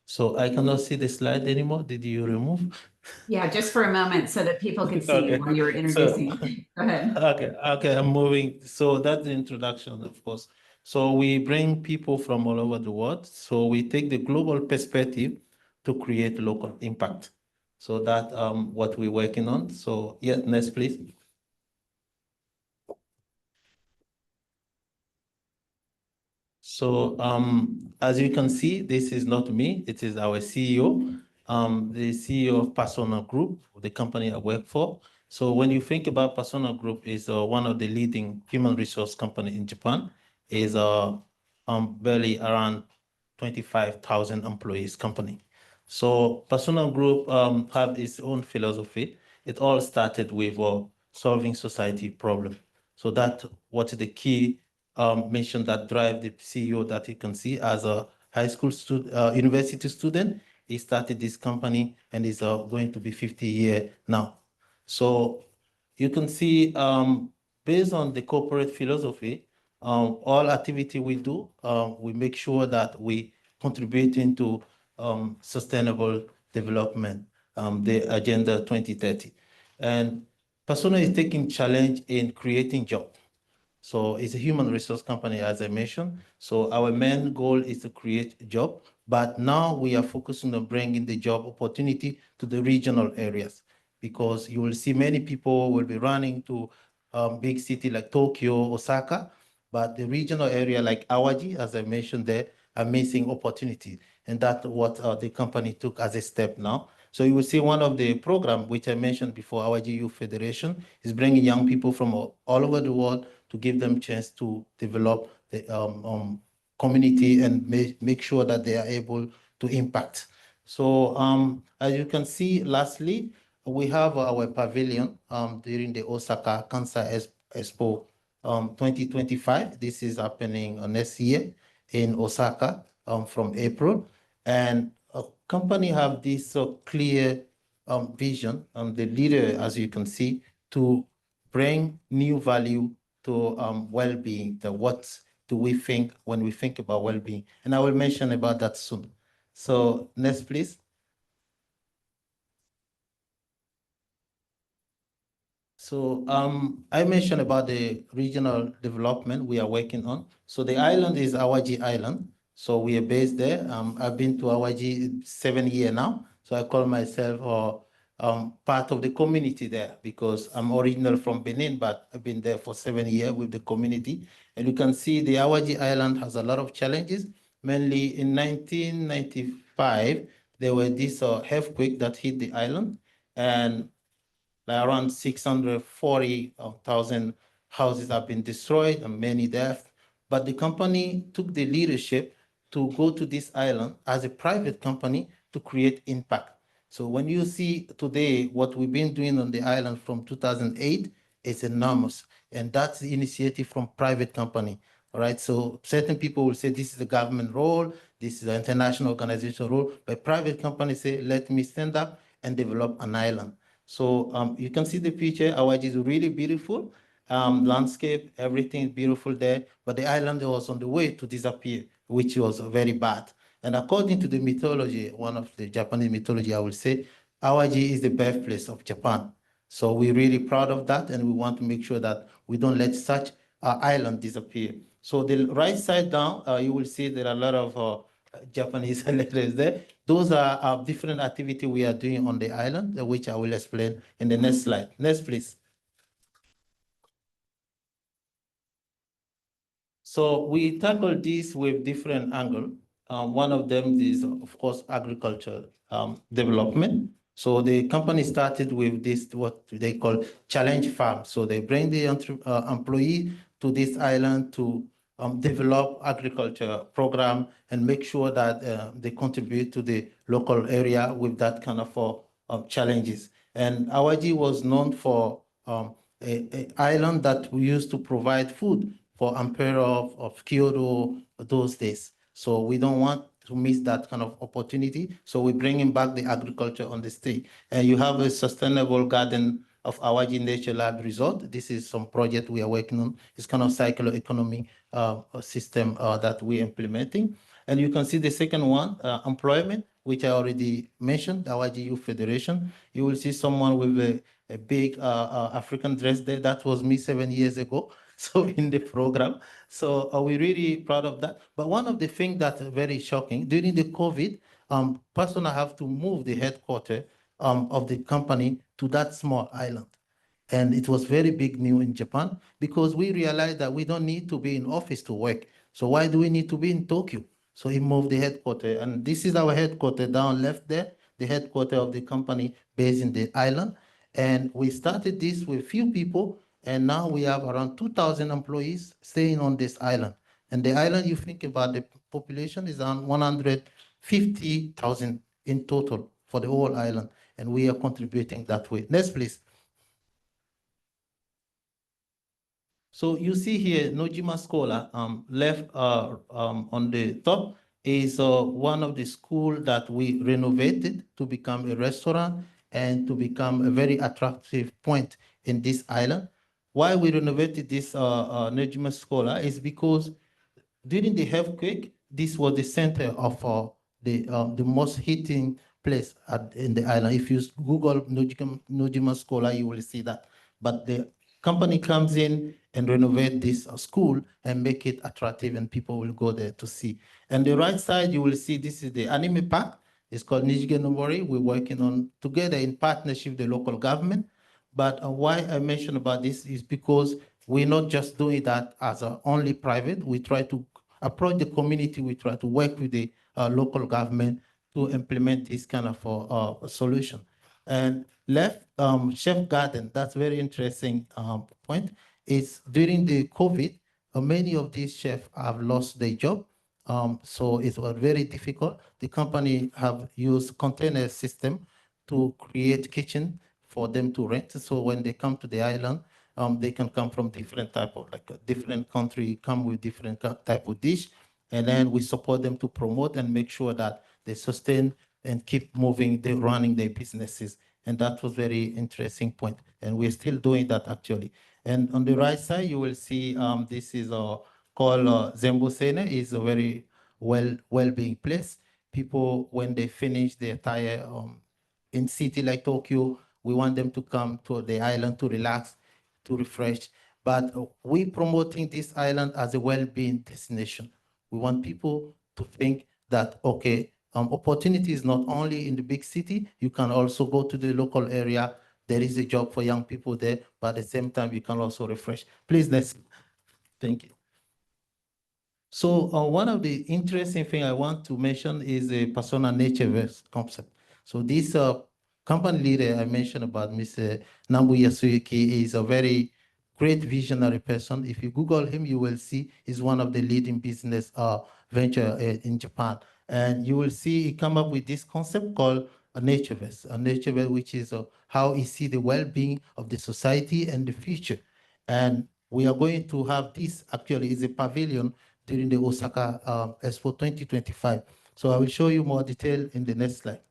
So I cannot see the slide anymore. Did you remove? Yeah, just for a moment so that people could see Okay. while you were introducing. Go ahead. Okay, I'm moving. So that's the introduction, of course. So we bring people from all over the world. So we take the global perspective to create local impact. So that what we're working on. So yeah, next please. So as you can see, this is not me, it is our CEO, the CEO of Persona Group, the company I work for. So when you think about Persona Group, is one of the leading human resource company in Japan, is barely around 25,000 employees company. So Personal Group have its own philosophy. It all started with solving society problem. So that what the key mission that drive the CEO that you can see as a high school student, university student. He started this company and is going to be 50 years now. So you can see based on the corporate philosophy, all activity we do, we make sure that we contribute into sustainable development, the Agenda 2030. And Persona is taking challenge in creating jobs. So it's a human resource company, as I mentioned. So our main goal is to create a job, but now we are focusing on bringing the job opportunity to the regional areas, because you will see many people will be running to big city like Tokyo, Osaka, but the regional area like Awaji, as I mentioned there, are missing opportunity. And that's what the company took as a step now. So you will see one of the programs, which I mentioned before, Awaji Youth Federation, is bringing young people from all over the world to give them chance to develop the community and make sure that they are able to impact. So as you can see, lastly, we have our pavilion during the Osaka Cancer Expo 2025. This is happening next year in Osaka from April. And a company have this clear vision, and the leader, as you can see, to bring new value to well-being. What do we think when we think about well-being? And I will mention about that soon. So next, please. So I mentioned about the regional development we are working on. So the island is Awaji Island. So we are based there. I've been to Awaji 7 years now. So I call myself part of the community there, because I'm original from Benin, but I've been there for 7 years with the community. And you can see the Awaji Island has a lot of challenges. Mainly in 1995, there were this earthquake that hit the island, and around 640,000 houses have been destroyed and many deaths. But the company took the leadership to go to this island as a private company to create impact. So when you see today what we've been doing on the island from 2008, it's enormous. And that's the initiative from private company. All right. So certain people will say this is the government role, this is the international organization role, but private companies say, let me stand up and develop an island. So you can see the picture. Awaji is really beautiful. Landscape, everything is beautiful there. But the island was on the way to disappear, which was very bad. And according to the mythology, one of the Japanese mythology, I will say, Awaji is the birthplace of Japan. So we're really proud of that, and we want to make sure that we don't let such island disappear. So the right side down, you will see there are a lot of Japanese letters there. Those are different activity we are doing on the island, which I will explain in the next slide. Next, please. So we tackle this with different angles. One of them is, of course, agriculture development. So the company started with this, what they call challenge farm. So they bring the employee to this island to develop agriculture program and make sure that they contribute to the local area with that kind of challenges. And Awaji was known for a island that we used to provide food for Emperor of Kyoto those days. So we don't want to miss that kind of opportunity. So we're bringing back the agriculture on the street. And you have a sustainable garden of Awaji Nature Lab Resort. This is some project we are working on. It's kind of circular economy system that we're implementing. And you can see the second one, employment, which I already mentioned, Awaji Youth Federation. You will see someone with a big African dress there. That was me 7 years ago. So in the program. So we're really proud of that. But one of the things that's very shocking, during the COVID, Persona have to move the headquarters of the company to that small island. And it was very big news in Japan, because we realized that we don't need to be in office to work. So why do we need to be in Tokyo? So he moved the headquarters. And this is our headquarters down left there, the headquarters of the company based in the island. And we started this with few people, and now we have around 2,000 employees staying on this island. And the island, you think about the population is around 150,000 in total for the whole island, and we are contributing that way. Next, please. So you see here, Nojima Scholar, left on the top is one of the schools that we renovated to become a restaurant and to become a very attractive point in this island. Why we renovated this Nojima Scholar is because during the earthquake, this was the center of the most hitting place in the island. If you Google Nojima Scholar, you will see that. But the company comes in and renovate this school and make it attractive, and people will go there to see. And the right side, you will see this is the anime park. It's called Nijige Nomori. We're working on together in partnership with the local government. But why I mentioned about this is because we're not just doing that as only private. We try to approach the community. We try to work with the local government to implement this kind of solution. And left, chef garden, that's very interesting point, is during the COVID, many of these chefs have lost their job. So it was very difficult. The company have used container system to create kitchen for them to rent. So when they come to the island, they can come from different type of, like a different country, come with different type of dish. And then we support them to promote and make sure that they sustain and keep moving, they running their businesses. And that was very interesting point. And we're still doing that actually. And on the right side, you will see this is called Zembusene. It's a very well-being place. People, when they finish their entire in city like Tokyo, we want them to come to the island to relax, to refresh. But we promoting this island as a well-being destination. We want people to think that, okay, opportunity is not only in the big city, you can also go to the local area. There is a job for young people there, but at the same time, you can also refresh. Please, next. Thank you. So one of the interesting thing I want to mention is a persona nature-verse concept. So this company leader I mentioned about Mr. Nambu Yasuyuki is a very great visionary person. If you Google him, you will see he's one of the leading business venture in Japan. And you will see he come up with this concept called a nature-verse, which is how he see the well-being of the society and the future. And we are going to have this, actually is a pavilion during the Osaka Expo 2025. So I will show you more detail in the next slide.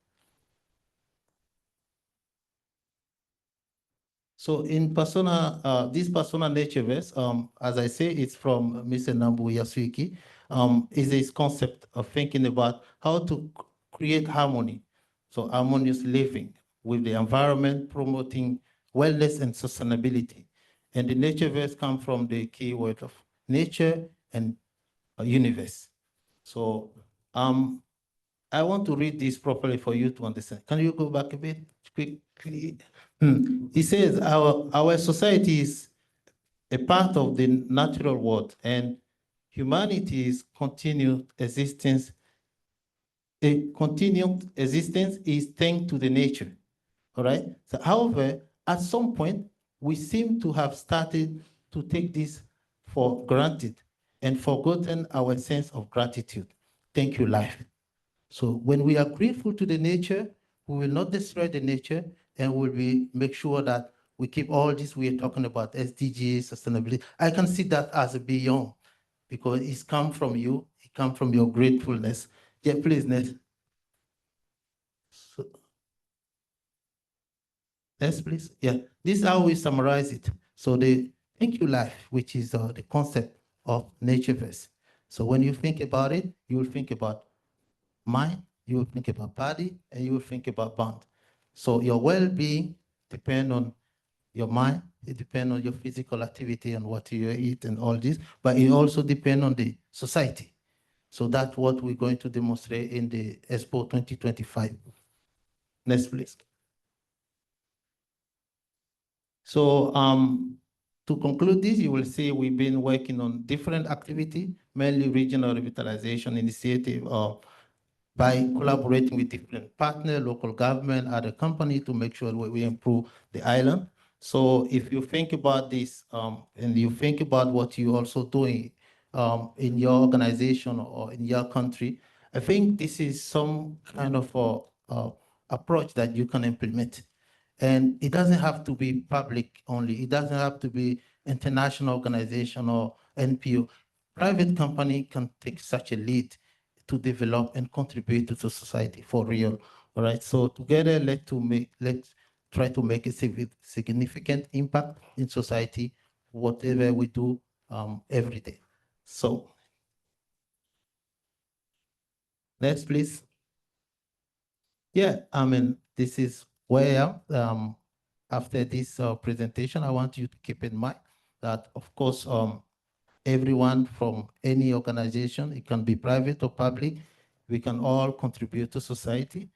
So in persona, this persona nature-verse, as I say, it's from Mr. Nambu Yasuiki, is this concept of thinking about how to create harmony. So harmonious living with the environment, promoting wellness and sustainability. And the nature-verse comes from the keyword of nature and universe. So I want to read this properly for you to understand. Can you go back a bit quickly? He says our society is a part of the natural world, and humanity's continued existence is thanks to the nature. All right. So, however, at some point, we seem to have started to take this for granted and forgotten our sense of gratitude. Thank you, life. So when we are grateful to the nature, we will not destroy the nature, and we'll make sure that we keep all this we are talking about, SDGs, sustainability. I can see that as a beyond, because it's come from you, it comes from your gratefulness. Yeah, please, next. So, next, please. Yeah, this is how we summarize it. So the thank you life, which is the concept of nature-verse. So when you think about it, you will think about mind, you will think about body, and you will think about bond. So your well-being depends on your mind, it depends on your physical activity and what you eat and all this, but it also depends on the society. So that's what we're going to demonstrate in the Expo 2025. Next, please. So to conclude this, you will see we've been working on different activity, mainly regional revitalization initiative by collaborating with different partners, local government, other companies to make sure we improve the island. So if you think about this and you think about what you're also doing in your organization or in your country, I think this is some kind of approach that you can implement. And it doesn't have to be public only. It doesn't have to be international organization or NPO. Private company can take such a lead to develop and contribute to the society for real. All right. So together, let's try to make a significant impact in society, whatever we do every day. So next, please. Yeah, I mean, this is where after this presentation, I want you to keep in mind that, of course, everyone from any organization, it can be private or public, we can all contribute to society.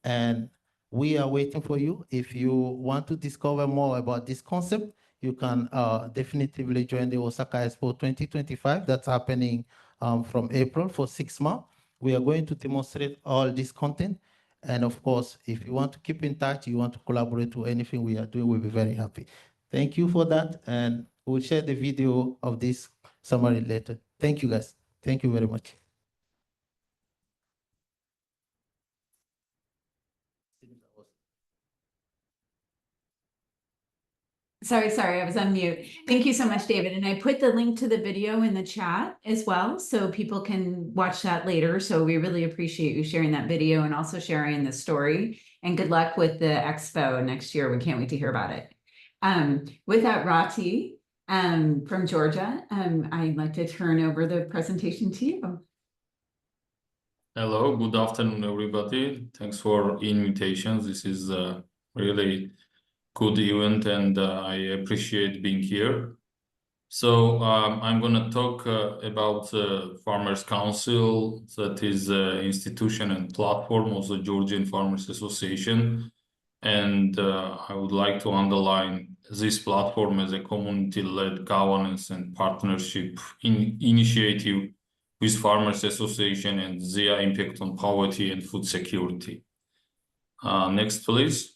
And we are waiting for you. If you want to discover more about this concept, you can definitively join the Osaka Expo 2025. That's happening from April for 6 months. We are going to demonstrate all this content. And of course, if you want to keep in touch, you want to collaborate with anything we are doing, we'll be very happy. Thank you for that. And we'll share the video of this summary later. Thank you, guys. Thank you very much. Sorry, I was on mute. Thank you so much, David. And I put the link to the video in the chat as well, so people can watch that later. So we really appreciate you sharing that video and also sharing the story. And good luck with the expo next year. We can't wait to hear about it. With that, Rati from Georgia, I'd like to turn over the presentation to you. Hello, good afternoon, everybody. Thanks for invitations. This is a really good event, and I appreciate being here. So I'm going to talk about Farmers Council, that is an institution and platform of the Georgian Farmers Association. And I would like to underline this platform as a community-led governance and partnership initiative with Farmers Association and their impact on poverty and food security. Next, please.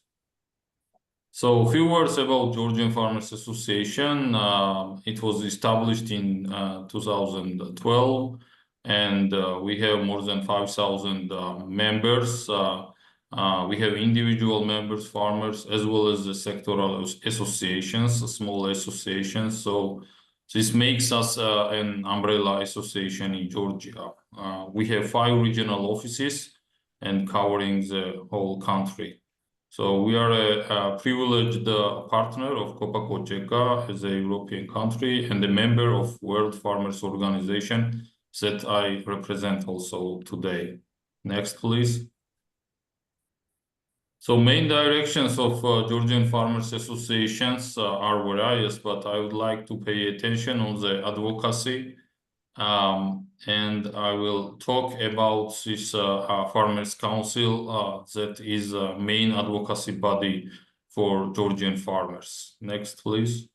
So a few words about Georgian Farmers Association. It was established in 2012, and we have more than 5,000 members. We have individual members, farmers, as well as the sectoral associations, small associations. So this makes us an umbrella association in Georgia. We have 5 regional offices and covering the whole country. So we are a privileged partner of Copa-Cogeca as a European country and a member of World Farmers Organization that I represent also today. Next, please. So main directions of Georgian Farmers Associations are various, but I would like to pay attention on the advocacy. And I will talk about this Farmers Council that is a main advocacy body for Georgian farmers. Next, please.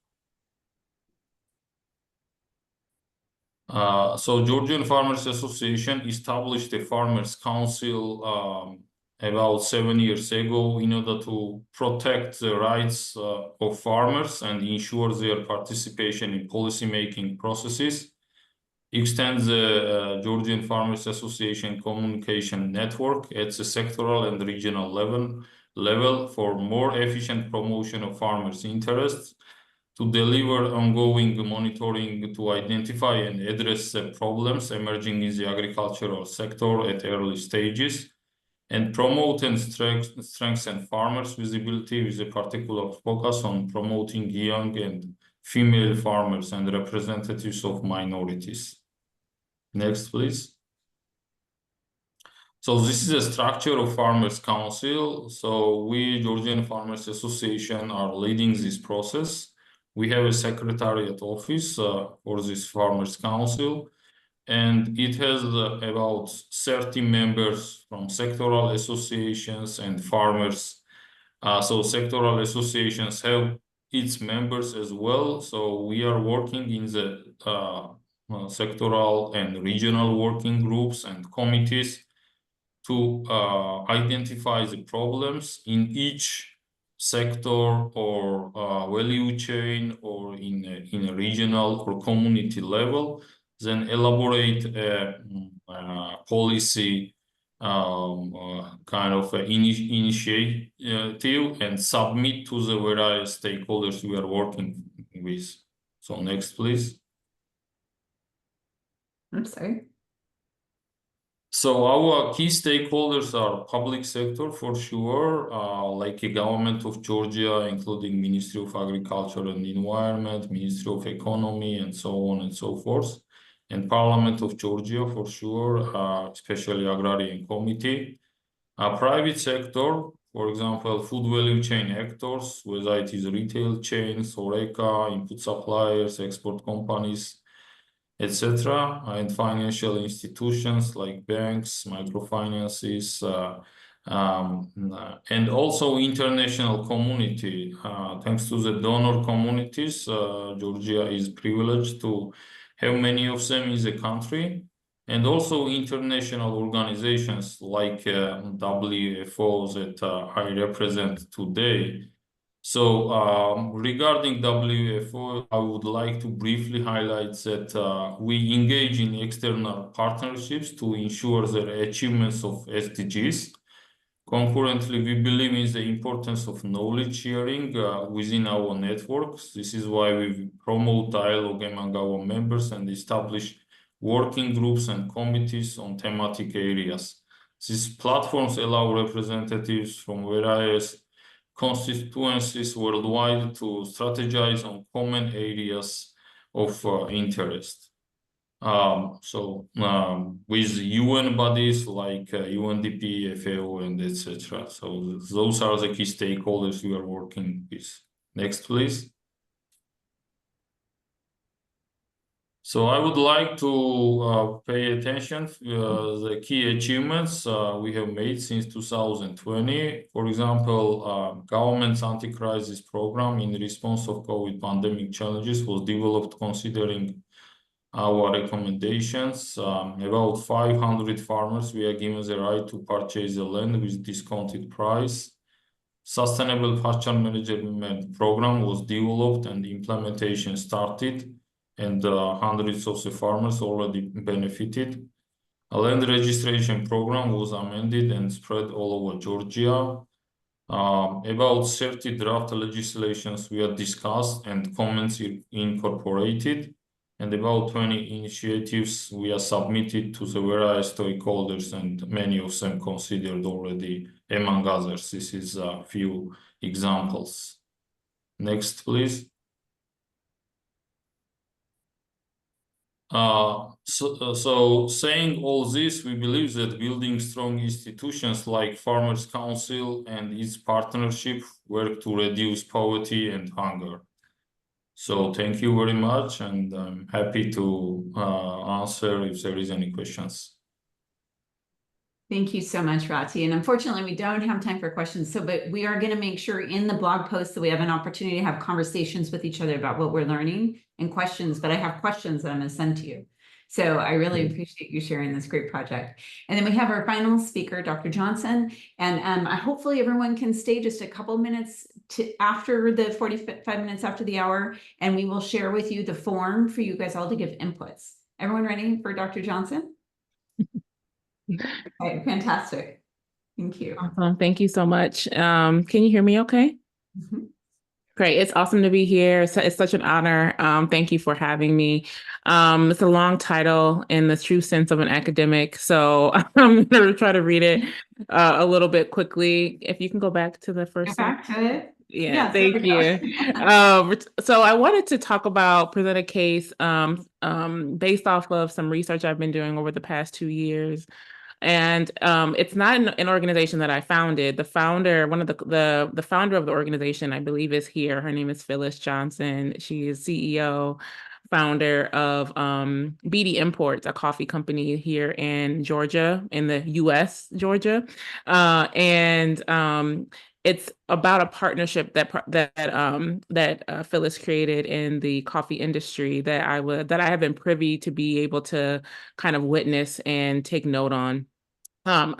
So Georgian Farmers Association established a Farmers Council about 7 years ago in order to protect the rights of farmers and ensure their participation in policymaking processes, extend the Georgian Farmers Association communication network at the sectoral and regional level for more efficient promotion of farmers' interests, to deliver ongoing monitoring to identify and address the problems emerging in the agricultural sector at early stages, and promote and strengthen farmers' visibility with a particular focus on promoting young and female farmers and representatives of minorities. Next, please. So this is a structure of Farmers Council. So we, Georgian Farmers Association, are leading this process. We have a secretariat office for this Farmers Council, and it has about 30 members from sectoral associations and farmers. So sectoral associations have its members as well. So we are working in the sectoral and regional working groups and committees to identify the problems in each sector or value chain or in a regional or community level, then elaborate a policy kind of initiative and submit to the various stakeholders we are working with. So next, please. I'm sorry. So our key stakeholders are public sector for sure, like the government of Georgia, including Ministry of Agriculture and Environment, Ministry of Economy, and so on and so forth. And Parliament of Georgia for sure, especially Agrarian Committee. Private sector, for example, food value chain actors, whether it is retail chains, HoReCa, input suppliers, export companies, etc., and financial institutions like banks, microfinances, and also international community. Thanks to the donor communities, Georgia is privileged to have many of them in the country, and also international organizations like WFO that I represent today. So regarding WFO, I would like to briefly highlight that we engage in external partnerships to ensure the achievements of SDGs. Concurrently, we believe in the importance of knowledge sharing within our networks. This is why we promote dialogue among our members and establish working groups and committees on thematic areas. These platforms allow representatives from various constituencies worldwide to strategize on common areas of interest. With UN bodies like UNDP, FAO, and etc. So those are the key stakeholders we are working with. Next, please. So I would like to pay attention the key achievements we have made since 2020. For example, government's anti-crisis program in response of COVID pandemic challenges was developed considering our recommendations. About 500 farmers were given the right to purchase the land with discounted price. Sustainable pasture management program was developed and implementation started, and hundreds of the farmers already benefited. A land registration program was amended and spread all over Georgia. About 30 draft legislations were discussed and comments incorporated, and about 20 initiatives were submitted to the various stakeholders, and many of them considered already, among others. This is a few examples. Next, please. So saying all this, we believe that building strong institutions like Farmers Council and its partnership work to reduce poverty and hunger. So thank you very much, and I'm happy to answer if there is any questions. Thank you so much, Rati. And unfortunately, we don't have time for questions. But we are going to make sure in the blog post that we have an opportunity to have conversations with each other about what we're learning and questions. But I have questions that I'm going to send to you. So I really appreciate you sharing this great project. And then we have our final speaker, Dr. Johnson. And hopefully everyone can stay just a couple minutes after the 45 minutes after the hour, and we will share with you the form for you guys all to give inputs. Everyone ready for Dr. Johnson? Okay, fantastic. Thank you. Awesome. Thank you so much. Can you hear me okay? Mm-hmm. Great. It's awesome to be here. It's such an honor. Thank you for having me. It's a long title in the true sense of an academic, so I'm going to try to read it a little bit quickly. If you can go back to the first slide. Back to it. Yeah, thank you. So I wanted to present a case based off of some research I've been doing over the past 2 years. And it's not an organization that I founded. The founder, one of the founder of the organization, I believe, is here. Her name is Phyllis Johnson. She is CEO, founder of BD Imports, a coffee company here in Georgia, in the U.S., Georgia. It's about a partnership that Phyllis created in the coffee industry that I have been privy to be able to kind of witness and take note on.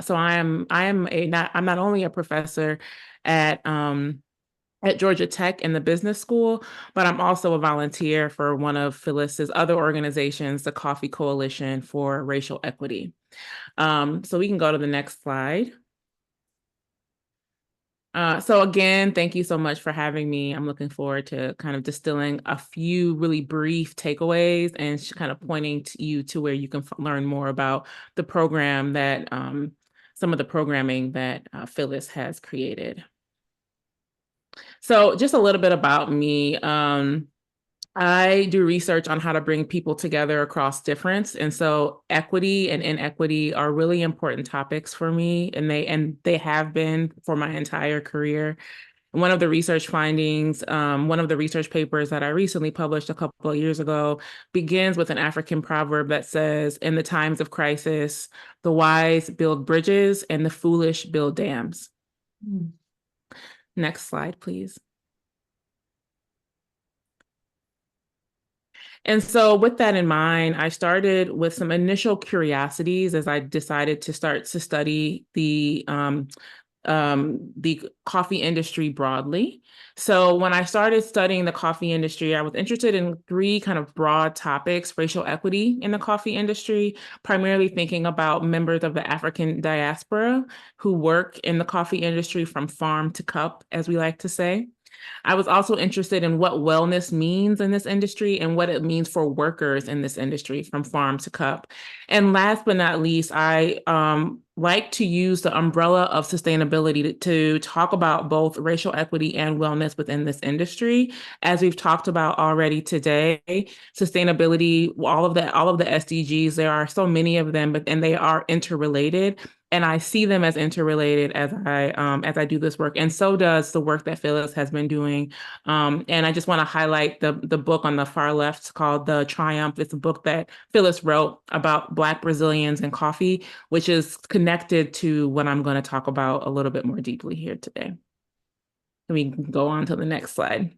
So I'm not only a professor at Georgia Tech in the business school, but I'm also a volunteer for one of Phyllis's other organizations, the Coffee Coalition for Racial Equity. So we can go to the next slide. So again, thank you so much for having me. I'm looking forward to kind of distilling a few really brief takeaways and kind of pointing to you to where you can learn more about the program that some of the programming that Phyllis has created. So just a little bit about me. I do research on how to bring people together across difference. And so equity and inequity are really important topics for me, and they have been for my entire career. One of the research findings, one of the research papers that I recently published a couple of years ago begins with an African proverb that says, in the times of crisis, the wise build bridges and the foolish build dams. Next slide, please. And so with that in mind, I started with some initial curiosities as I decided to start to study the coffee industry broadly. So when I started studying the coffee industry, I was interested in three kind of broad topics: racial equity in the coffee industry, primarily thinking about members of the African diaspora who work in the coffee industry from farm to cup, as we like to say. I was also interested in what wellness means in this industry and what it means for workers in this industry from farm to cup. And last but not least, I like to use the umbrella of sustainability to talk about both racial equity and wellness within this industry. As we've talked about already today, sustainability, all of the SDGs, there are so many of them, and they are interrelated. And I see them as interrelated as I do this work, and so does the work that Phyllis has been doing. And I just want to highlight the book on the far left called The Triumph. It's a book that Phyllis wrote about Black Brazilians and coffee, which is connected to what I'm going to talk about a little bit more deeply here today. Let me go on to the next slide.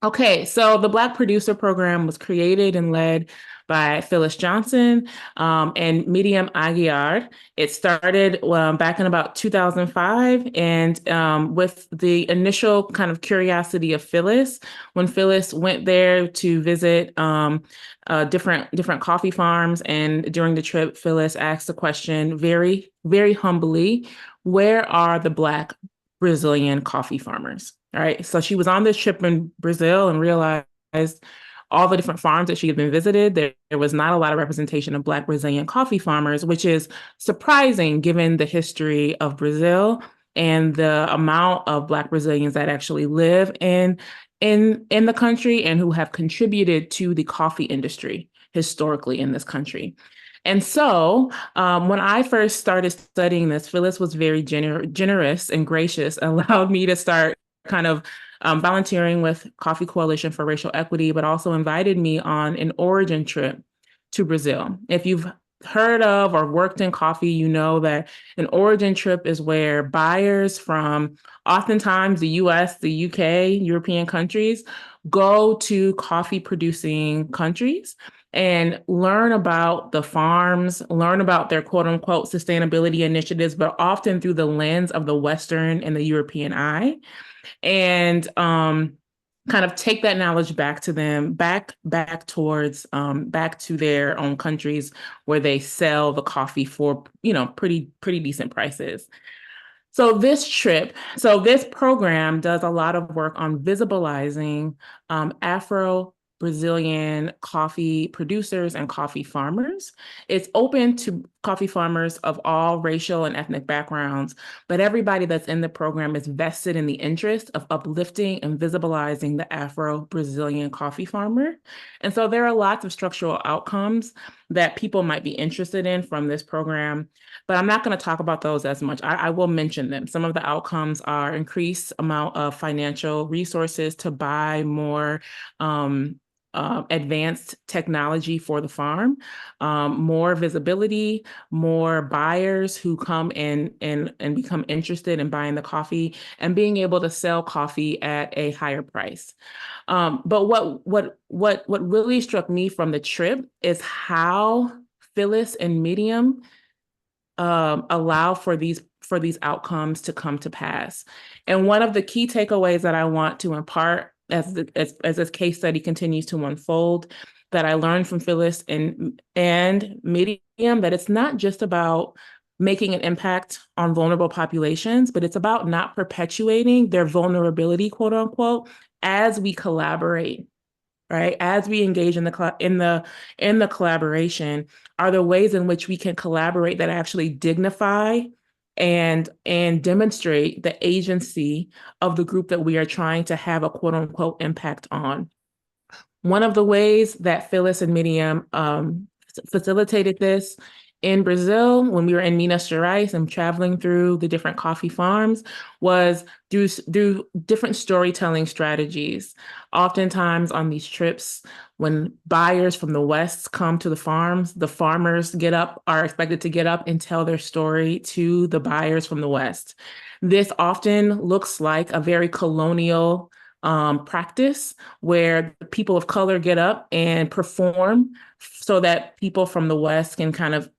Okay, so the Black Producer Program was created and led by Phyllis Johnson and Miriam Aguiar. It started back in about 2005, and with the initial kind of curiosity of Phyllis, when Phyllis went there to visit different coffee farms, and during the trip, Phyllis asked the question very, very humbly, where are the Black Brazilian coffee farmers? All right. So she was on this trip in Brazil and realized all the different farms that she had been visited, there was not a lot of representation of Black Brazilian coffee farmers, which is surprising given the history of Brazil and the amount of Black Brazilians that actually live in the country and who have contributed to the coffee industry historically in this country. And so when I first started studying this, Phyllis was very generous and gracious, allowed me to start kind of volunteering with Coffee Coalition for Racial Equity, but also invited me on an origin trip to Brazil. If you've heard of or worked in coffee, you know that an origin trip is where buyers from oftentimes the US, the UK, European countries go to coffee producing countries and learn about the farms, learn about their quote unquote sustainability initiatives, but often through the lens of the Western and the European eye. And kind of take that knowledge back to them, back towards back to their own countries where they sell the coffee for, pretty decent prices. So this program does a lot of work on visibilizing Afro-Brazilian coffee producers and coffee farmers. It's open to coffee farmers of all racial and ethnic backgrounds, but everybody that's in the program is vested in the interest of uplifting and visibilizing the Afro-Brazilian coffee farmer. And so there are lots of structural outcomes that people might be interested in from this program, but I'm not going to talk about those as much. I will mention them. Some of the outcomes are increased amount of financial resources to buy more advanced technology for the farm, more visibility, more buyers who come in and become interested in buying the coffee, and being able to sell coffee at a higher price. But what really struck me from the trip is how Phyllis and Miriam allow for these outcomes to come to pass. And one of the key takeaways that I want to impart as this case study continues to unfold that I learned from Phyllis and Miriam, that it's not just about making an impact on vulnerable populations, but it's about not perpetuating their vulnerability, quote unquote, as we collaborate. Right, as we engage in the collaboration, are there ways in which we can collaborate that actually dignify and demonstrate the agency of the group that we are trying to have a quote unquote impact on? One of the ways that Phyllis and Miriam facilitated this in Brazil, when we were in Minas Gerais and traveling through the different coffee farms, was through different storytelling strategies. Oftentimes on these trips, when buyers from the West come to the farms, the farmers are expected to get up and tell their story to the buyers from the West. This often looks like a very colonial practice where people of color get up and perform so that people from the West can kind of,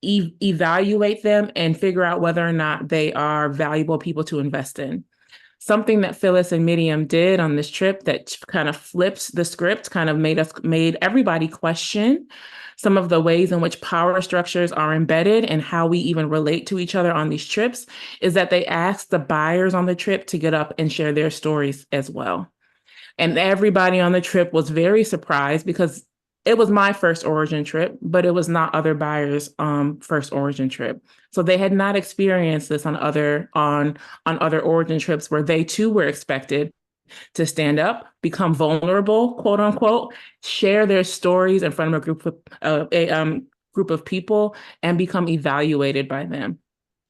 evaluate them and figure out whether or not they are valuable people to invest in. Something that Phyllis and Miriam did on this trip that kind of flips the script, kind of made everybody question some of the ways in which power structures are embedded and how we even relate to each other on these trips, is that they asked the buyers on the trip to get up and share their stories as well. And everybody on the trip was very surprised because it was my first origin trip, but it was not other buyers' first origin trip. So they had not experienced this on other origin trips where they too were expected to stand up, become vulnerable, quote unquote, share their stories in front of a group of people, and become evaluated by them.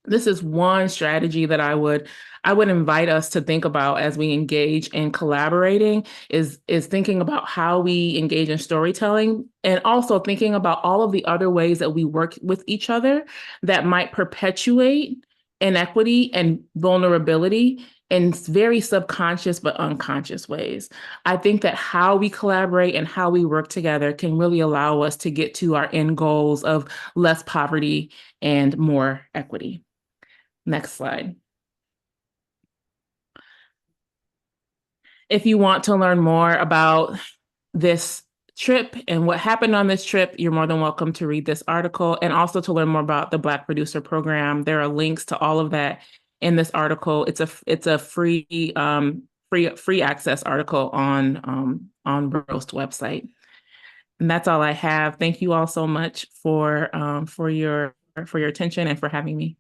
This is one strategy that I would invite us to think about as we engage in collaborating, is thinking about how we engage in storytelling, and also thinking about all of the other ways that we work with each other that might perpetuate inequity and vulnerability in very subconscious but unconscious ways. I think that how we collaborate and how we work together can really allow us to get to our end goals of less poverty and more equity. Next slide. If you want to learn more about this trip and what happened on this trip, you're more than welcome to read this article, and also to learn more about the Black Producer Program. There are links to all of that in this article. It's a free access article on Roast website. And that's all I have. Thank you all so much for your attention and for having me.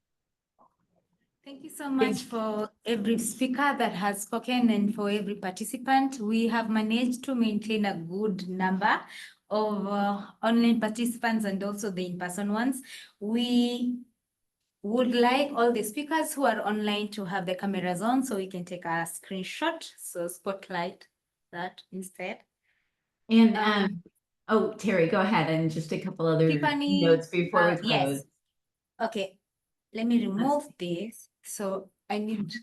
Thank you so much for every speaker that has spoken and for every participant. We have managed to maintain a good number of online participants and also the in-person ones. We would like all the speakers who are online to have the cameras on so we can take a screenshot. So spotlight that instead. And oh, Terry, go ahead, and just a couple other Tiffany, notes before we close. yes. Okay, let me remove this. So I need.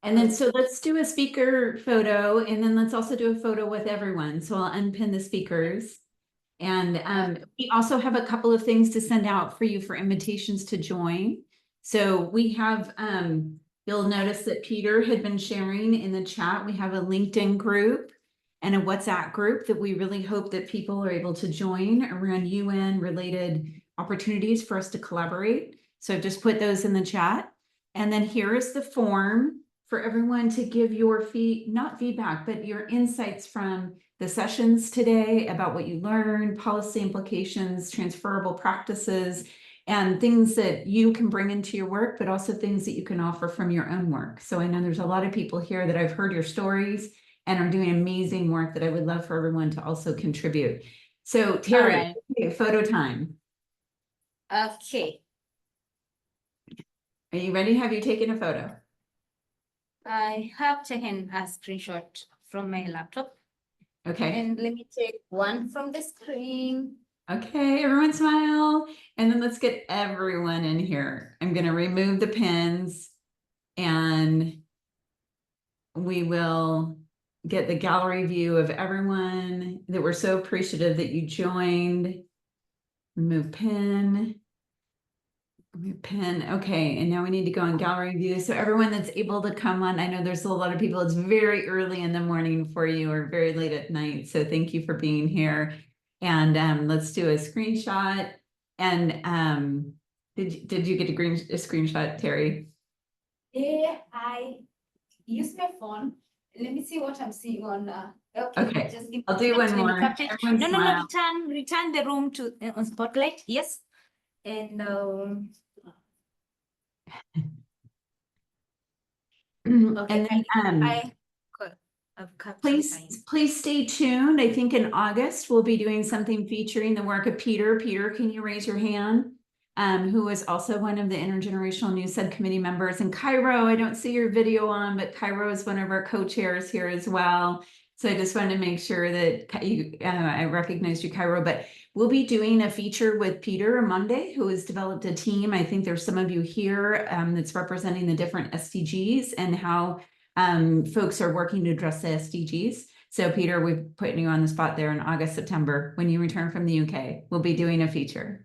And then, so let's do a speaker photo, and then let's also do a photo with everyone. So I'll unpin the speakers. And we also have a couple of things to send out for you for invitations to join. So we have, you'll notice that Peter had been sharing in the chat. We have a LinkedIn group and a WhatsApp group that we really hope that people are able to join around UN related opportunities for us to collaborate. So I've just put those in the chat. And then here is the form for everyone to give your not feedback, but your insights from the sessions today about what you learned, policy implications, transferable practices, and things that you can bring into your work, but also things that you can offer from your own work. So I know there's a lot of people here that I've heard your stories and are doing amazing work that I would love for everyone to also contribute. So Terry, Right. Okay, photo time. Okay. Are you ready? Have you taken a photo? I have taken a screenshot from my laptop. Okay. And let me take one from the screen. Okay, everyone smile. And then let's get everyone in here. I'm going to remove the pins and we will get the gallery view of everyone that we're so appreciative that you joined. Remove pin. Let me pin. Okay, and now we need to go on gallery view. So everyone that's able to come on, I know there's a lot of people, it's very early in the morning for you or very late at night. So thank you for being here. And let's do a screenshot. And did you get a screenshot, Terry? Yeah, I use my phone. Let me see what I'm seeing on. Okay, just give I'll me do a one minute. Let me more. capture it. Everyone No, smile. return the room to on spotlight. Yes, and okay. And then, I've captured mine. please stay tuned. I think in August, we'll be doing something featuring the work of Peter. Peter, can you raise your hand? Who is also one of the intergenerational news subcommittee members. And Cairo, I don't see your video on, but Cairo is one of our co-chairs here as well. So I just wanted to make sure that you, I recognized you, Cairo, but we'll be doing a feature with Peter Monday, who has developed a team. I think there's some of you here that's representing the different SDGs and how folks are working to address the SDGs. So Peter, we're putting you on the spot there in August, September, when you return from the UK, we'll be doing a feature.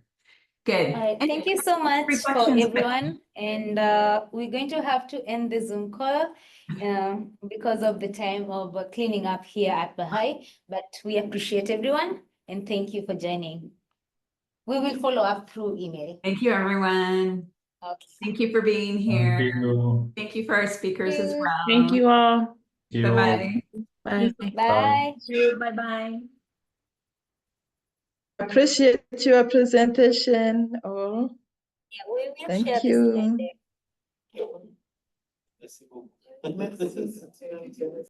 Good. Thank you so much for reflections? everyone. And we're going to have to end the Zoom call because of the time of cleaning up here at Baha'i. But we appreciate everyone and thank you for joining. We will follow up through email. Thank you, everyone. Okay. Thank you for being here. Thank you. Thank you for our speakers as well. Thank you all. Bye-bye. Bye. Bye. Bye-bye. Appreciate your presentation. Oh, Yeah, we will thank share this you. slide deck. Merci.